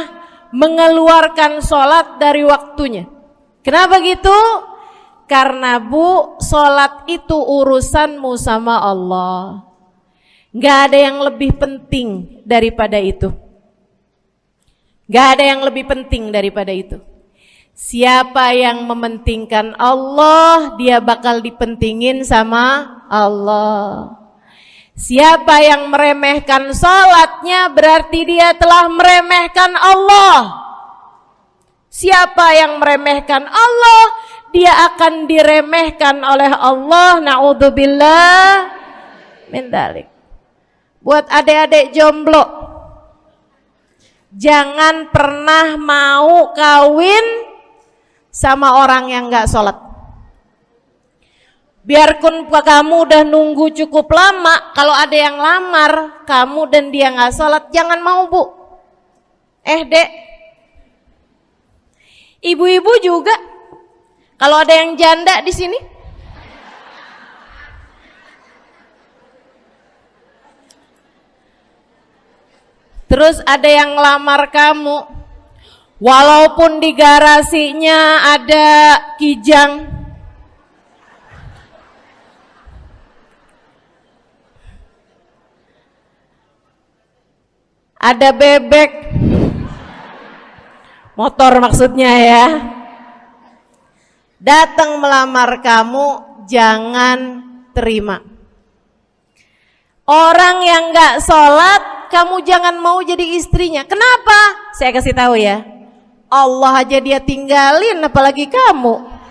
mengeluarkan sholat dari waktunya. Kenapa gitu? Karena bu, sholat itu urusanmu sama Allah. Gak ada yang lebih penting daripada itu. Gak ada yang lebih penting daripada itu. Siapa yang mementingkan Allah, dia bakal dipentingin sama Allah. Siapa yang meremehkan sholatnya, berarti dia telah meremehkan Allah. Siapa yang meremehkan Allah, dia akan diremehkan oleh Allah. Na'udzubillah min dzalik. Buat adik-adik jomblo, jangan pernah mau kawin sama orang yang gak sholat. Biarpun kamu udah nunggu cukup lama, kalau ada yang lamar kamu dan dia gak sholat, jangan mau bu. Dek, ibu-ibu juga, kalau ada yang janda di sini, terus ada yang lamar kamu, walaupun di garasinya ada kijang, ada bebek, motor maksudnya ya, datang melamar kamu, jangan terima. Orang yang gak sholat, kamu jangan mau jadi istrinya. Kenapa? Saya kasih tahu ya, Allah aja dia tinggalin, apalagi kamu.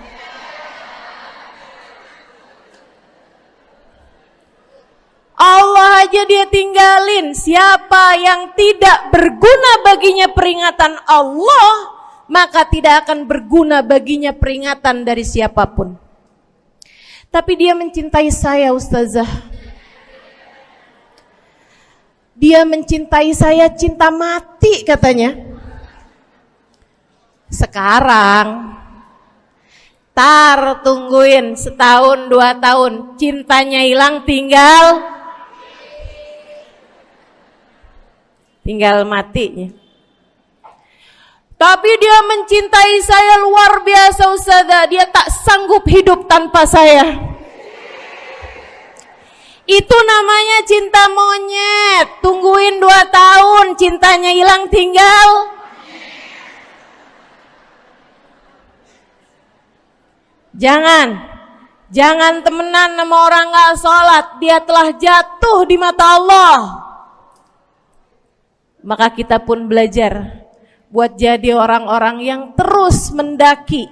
Allah aja dia tinggalin. Siapa yang tidak berguna baginya peringatan Allah, maka tidak akan berguna baginya peringatan dari siapapun. Tapi dia mencintai saya, Ustazah. Dia mencintai saya cinta mati katanya. Sekarang tungguin setahun 2 tahun, cintanya hilang, tinggal matinya. Tapi dia mencintai saya luar biasa Ustazah, dia tak sanggup hidup tanpa saya. Itu namanya cinta monyet. Tungguin 2 tahun, cintanya hilang, tinggal. Jangan temenan sama orang gak sholat, dia telah jatuh di mata Allah. Maka kita pun belajar buat jadi orang-orang yang terus mendaki,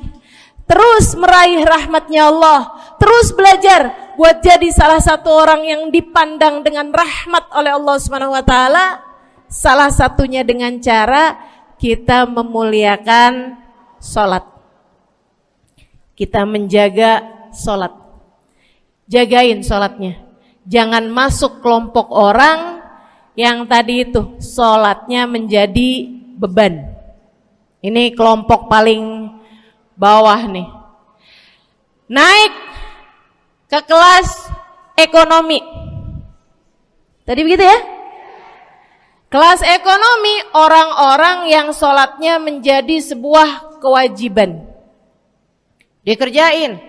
terus meraih rahmatnya Allah, terus belajar buat jadi salah satu orang yang dipandang dengan rahmat oleh Allah Subhanahu wa taala. Salah satunya dengan cara kita memuliakan sholat, kita menjaga sholat. Jagain sholatnya, jangan masuk kelompok orang yang tadi itu sholatnya menjadi beban. Ini kelompok paling bawah nih. Naik ke kelas ekonomi. Tadi begitu ya? Kelas ekonomi, orang-orang yang sholatnya menjadi sebuah kewajiban. Dia kerjain,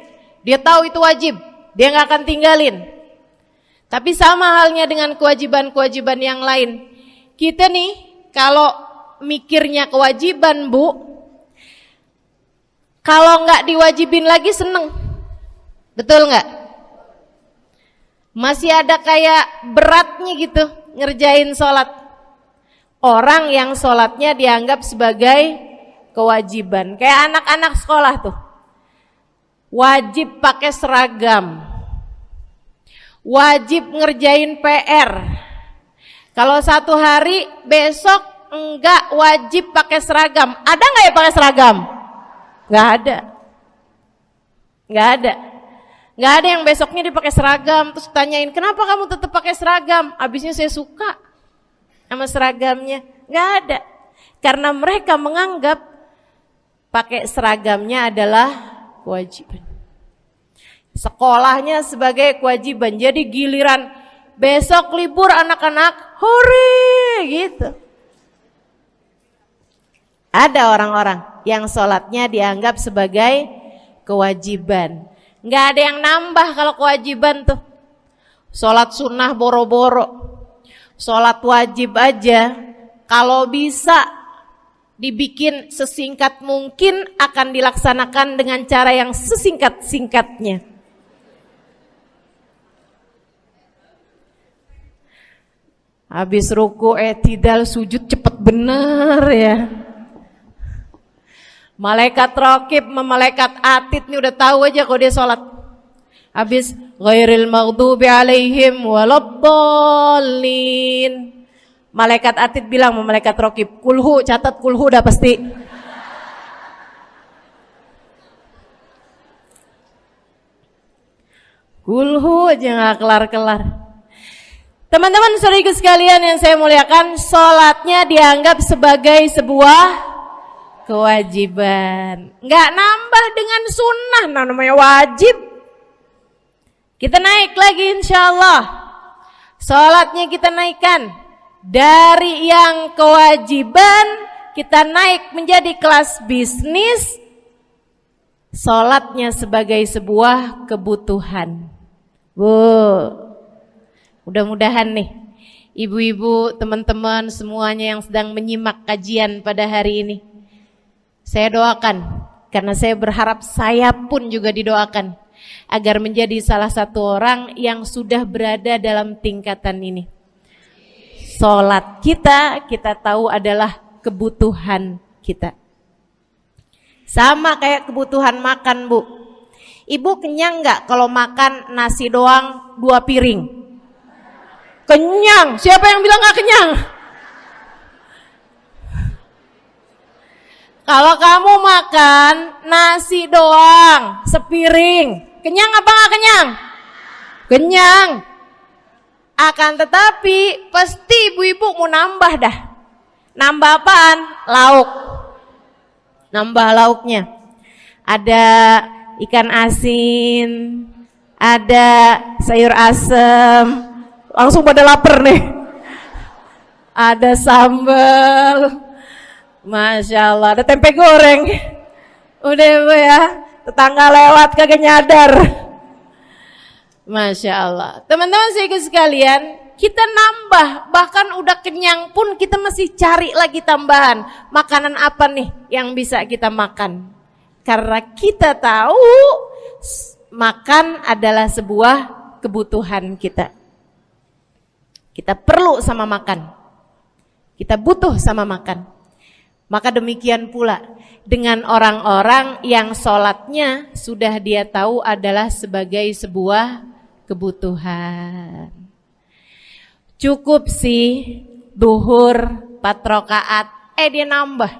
dia tahu itu wajib, dia gak akan tinggalin. Tapi sama halnya dengan kewajiban-kewajiban yang lain. Kita nih kalau mikirnya kewajiban bu, kalau gak diwajibin lagi seneng. Betul gak? Masih ada kayak beratnya gitu ngerjain sholat. Orang yang sholatnya dianggap sebagai kewajiban. Kayak anak-anak sekolah tuh, wajib pakai seragam, wajib ngerjain PR. Kalau 1 hari, besok enggak wajib pakai seragam. Ada enggak ya pakai seragam? Enggak ada. Enggak ada. Nggak ada yang besoknya dipakai seragam terus tanyain kenapa kamu tetap pakai seragam? Abisnya saya suka sama seragamnya. Nggak ada. Karena mereka menganggap pakai seragamnya adalah kewajiban. Sekolahnya sebagai kewajiban. Jadi giliran besok libur anak-anak, hore gitu. Ada orang-orang yang sholatnya dianggap sebagai kewajiban. Nggak ada yang nambah kalau kewajiban tuh. Sholat sunnah boro-boro. Sholat wajib aja kalau bisa dibikin sesingkat mungkin akan dilaksanakan dengan cara yang sesingkat-singkatnya. Habis ruku i'tidal sujud cepet bener ya. Malaikat raqib sama malaikat atid nih udah tahu aja kalau dia sholat. Habis ghairil maghdubi alaihim waladdallin. Malaikat atid bilang sama malaikat raqib, kulhu, catat kulhu udah pasti. Kulhu aja gak kelar-kelar. Teman-teman saudaraku sekalian yang saya muliakan, sholatnya dianggap sebagai sebuah kewajiban, nggak nambah dengan sunnah, namanya wajib. Kita naik lagi insya Allah. Sholatnya kita naikkan dari yang kewajiban, kita naik menjadi kelas bisnis. Sholatnya sebagai sebuah kebutuhan. Mudah-mudahan nih ibu-ibu, teman-teman semuanya yang sedang menyimak kajian pada hari ini, saya doakan, karena saya berharap saya pun juga didoakan agar menjadi salah satu orang yang sudah berada dalam tingkatan ini. Sholat kita tahu adalah kebutuhan kita. Sama kayak kebutuhan makan, Bu. Ibu kenyang nggak kalau makan nasi doang 2 piring? Kenyang. Siapa yang bilang nggak kenyang? Kalau kamu makan nasi doang sepiring, kenyang apa nggak kenyang? Kenyang. Akan tetapi pasti ibu-ibu mau nambah dah. Nambah apaan? Lauk. Nambah lauknya. Ada ikan asin, ada sayur asem. Langsung pada lapar nih. Ada sambal. Masya Allah, ada tempe goreng. Udah Ibu ya, tetangga lewat kagak nyadar. Masya Allah. Teman-teman saya sekalian, kita nambah, bahkan udah kenyang pun kita masih cari lagi tambahan. Makanan apa nih yang bisa kita makan? Karena kita tahu makan adalah sebuah kebutuhan kita. Kita perlu sama makan. Kita butuh sama makan. Maka demikian pula dengan orang-orang yang sholatnya sudah dia tahu adalah sebagai sebuah kebutuhan. Cukup sih duhur 4 rakaat, dia nambah.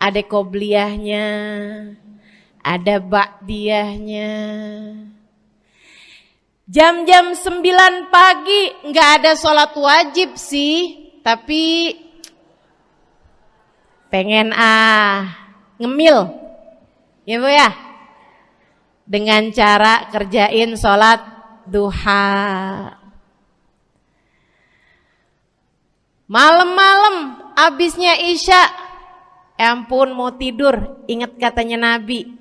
Ada qobliyahnya, ada ba'diyahnya. Jam-jam 9 pagi nggak ada sholat wajib sih, tapi pengen ngemil, ya Bu ya, dengan cara kerjain sholat duha. Malam-malam abisnya isya, ampun mau tidur, ingat katanya Nabi,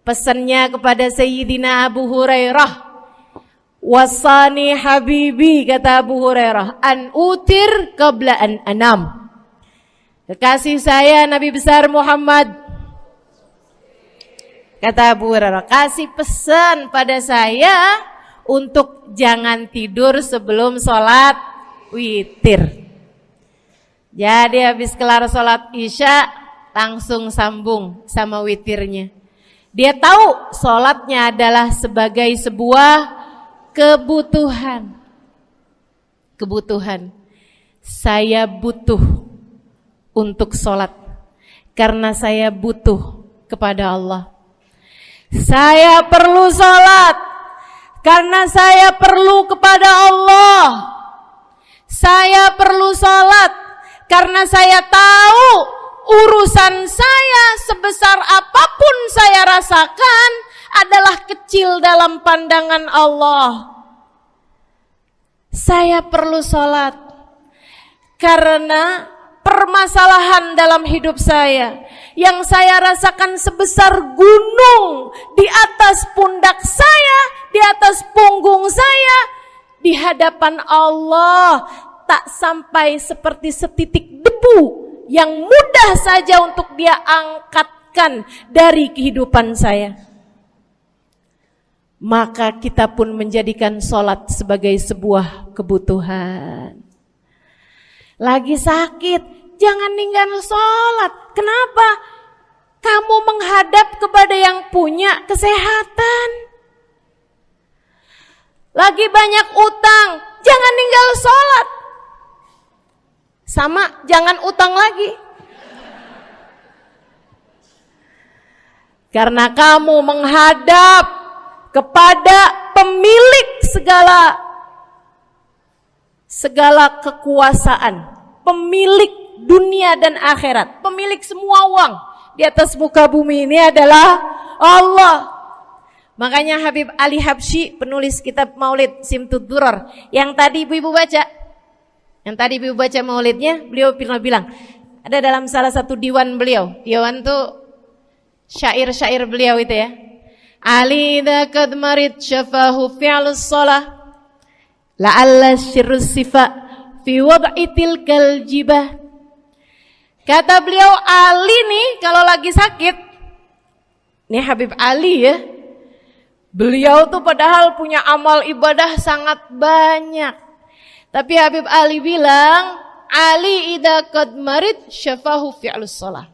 pesannya kepada Sayyidina Abu Hurairah, wasani habibi, kata Abu Hurairah, an utir qabla an anam. Kekasih saya Nabi besar Muhammad, kata Abu Hurairah, kasih pesan pada saya untuk jangan tidur sebelum sholat witir. Jadi habis kelar sholat isya langsung sambung sama witirnya. Dia tahu sholatnya adalah sebagai sebuah kebutuhan. Kebutuhan. Saya butuh untuk sholat karena saya butuh kepada Allah. Saya perlu sholat karena saya perlu kepada Allah. Saya perlu sholat karena saya tahu urusan saya sebesar apapun saya rasakan adalah kecil dalam pandangan Allah. Saya perlu sholat karena permasalahan dalam hidup saya yang saya rasakan sebesar gunung di atas pundak saya, di atas punggung saya, di hadapan Allah tak sampai seperti setitik debu yang mudah saja untuk Dia angkatkan dari kehidupan saya. Maka kita pun menjadikan sholat sebagai sebuah kebutuhan. Lagi sakit, jangan ninggal sholat. Kenapa? Kamu menghadap kepada yang punya kesehatan. Lagi banyak utang, jangan ninggal sholat. Sama, jangan utang lagi. Karena kamu menghadap kepada pemilik segala kekuasaan, pemilik dunia dan akhirat, pemilik semua uang di atas muka bumi ini adalah Allah. Makanya Habib Ali Habsyi, penulis kitab Maulid Simtud Durar, yang tadi ibu-ibu baca maulidnya, beliau pernah bilang, ada dalam salah satu diwan beliau, diwan tuh syair-syair beliau itu ya. Ali idza kad marid syafahu fi'lus shalah la'alla syirrus sifa fi wad'i tilkal jibah. Kata beliau, Ali nih kalau lagi sakit, nih Habib Ali ya, beliau tuh padahal punya amal ibadah sangat banyak, tapi Habib Ali bilang, Ali idza qad marid syafahu fi'lus shalah.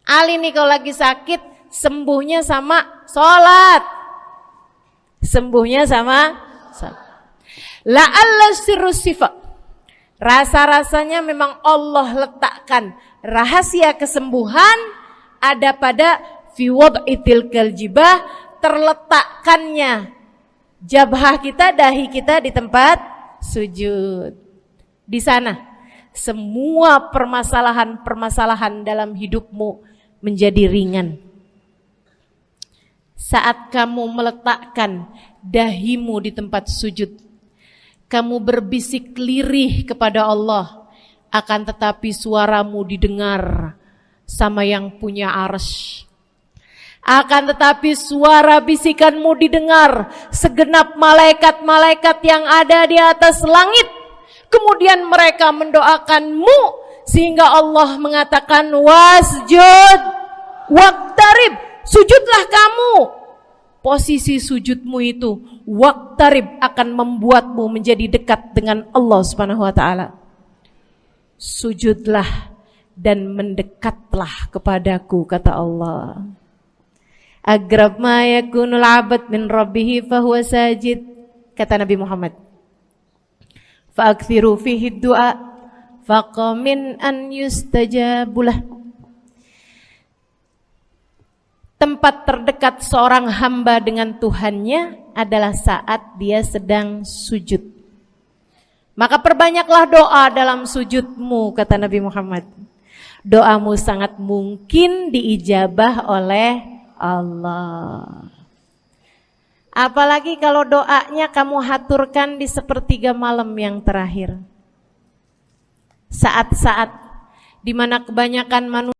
Ali nih kalau lagi sakit, sembuhnya sama sholat. Sembuhnya sama sholat. La'alla sirrus sifa. Rasa-rasanya memang Allah letakkan rahasia kesembuhan ada pada fi wad'i tilkal jibah, terletakkannya jabhah kita, dahi kita di tempat sujud. Di sana semua permasalahan dalam hidupmu menjadi ringan. Saat kamu meletakkan dahimu di tempat sujud, kamu berbisik lirih kepada Allah, akan tetapi suaramu didengar sama yang punya arsy. Akan tetapi suara bisikanmu didengar segenap malaikat-malaikat yang ada di atas langit. Kemudian mereka mendoakanmu sehingga Allah mengatakan wasjud waqtarib, sujudlah kamu. Posisi sujudmu itu waqtarib akan membuatmu menjadi dekat dengan Allah Subhanahu wa taala. Sujudlah dan mendekatlah kepadaku, kata Allah. Agrab ma yakunul 'abd min rabbih fahuwa sajid, kata Nabi Muhammad. Fa'akthiru fihi du'a faqamin an yustajabulah. Tempat terdekat seorang hamba dengan Tuhannya adalah saat dia sedang sujud. Maka perbanyaklah doa dalam sujudmu, kata Nabi Muhammad. Doamu sangat mungkin diijabah oleh Allah. Apalagi kalau doanya kamu haturkan di sepertiga malam yang terakhir. Saat-saat di mana kebanyakan manusia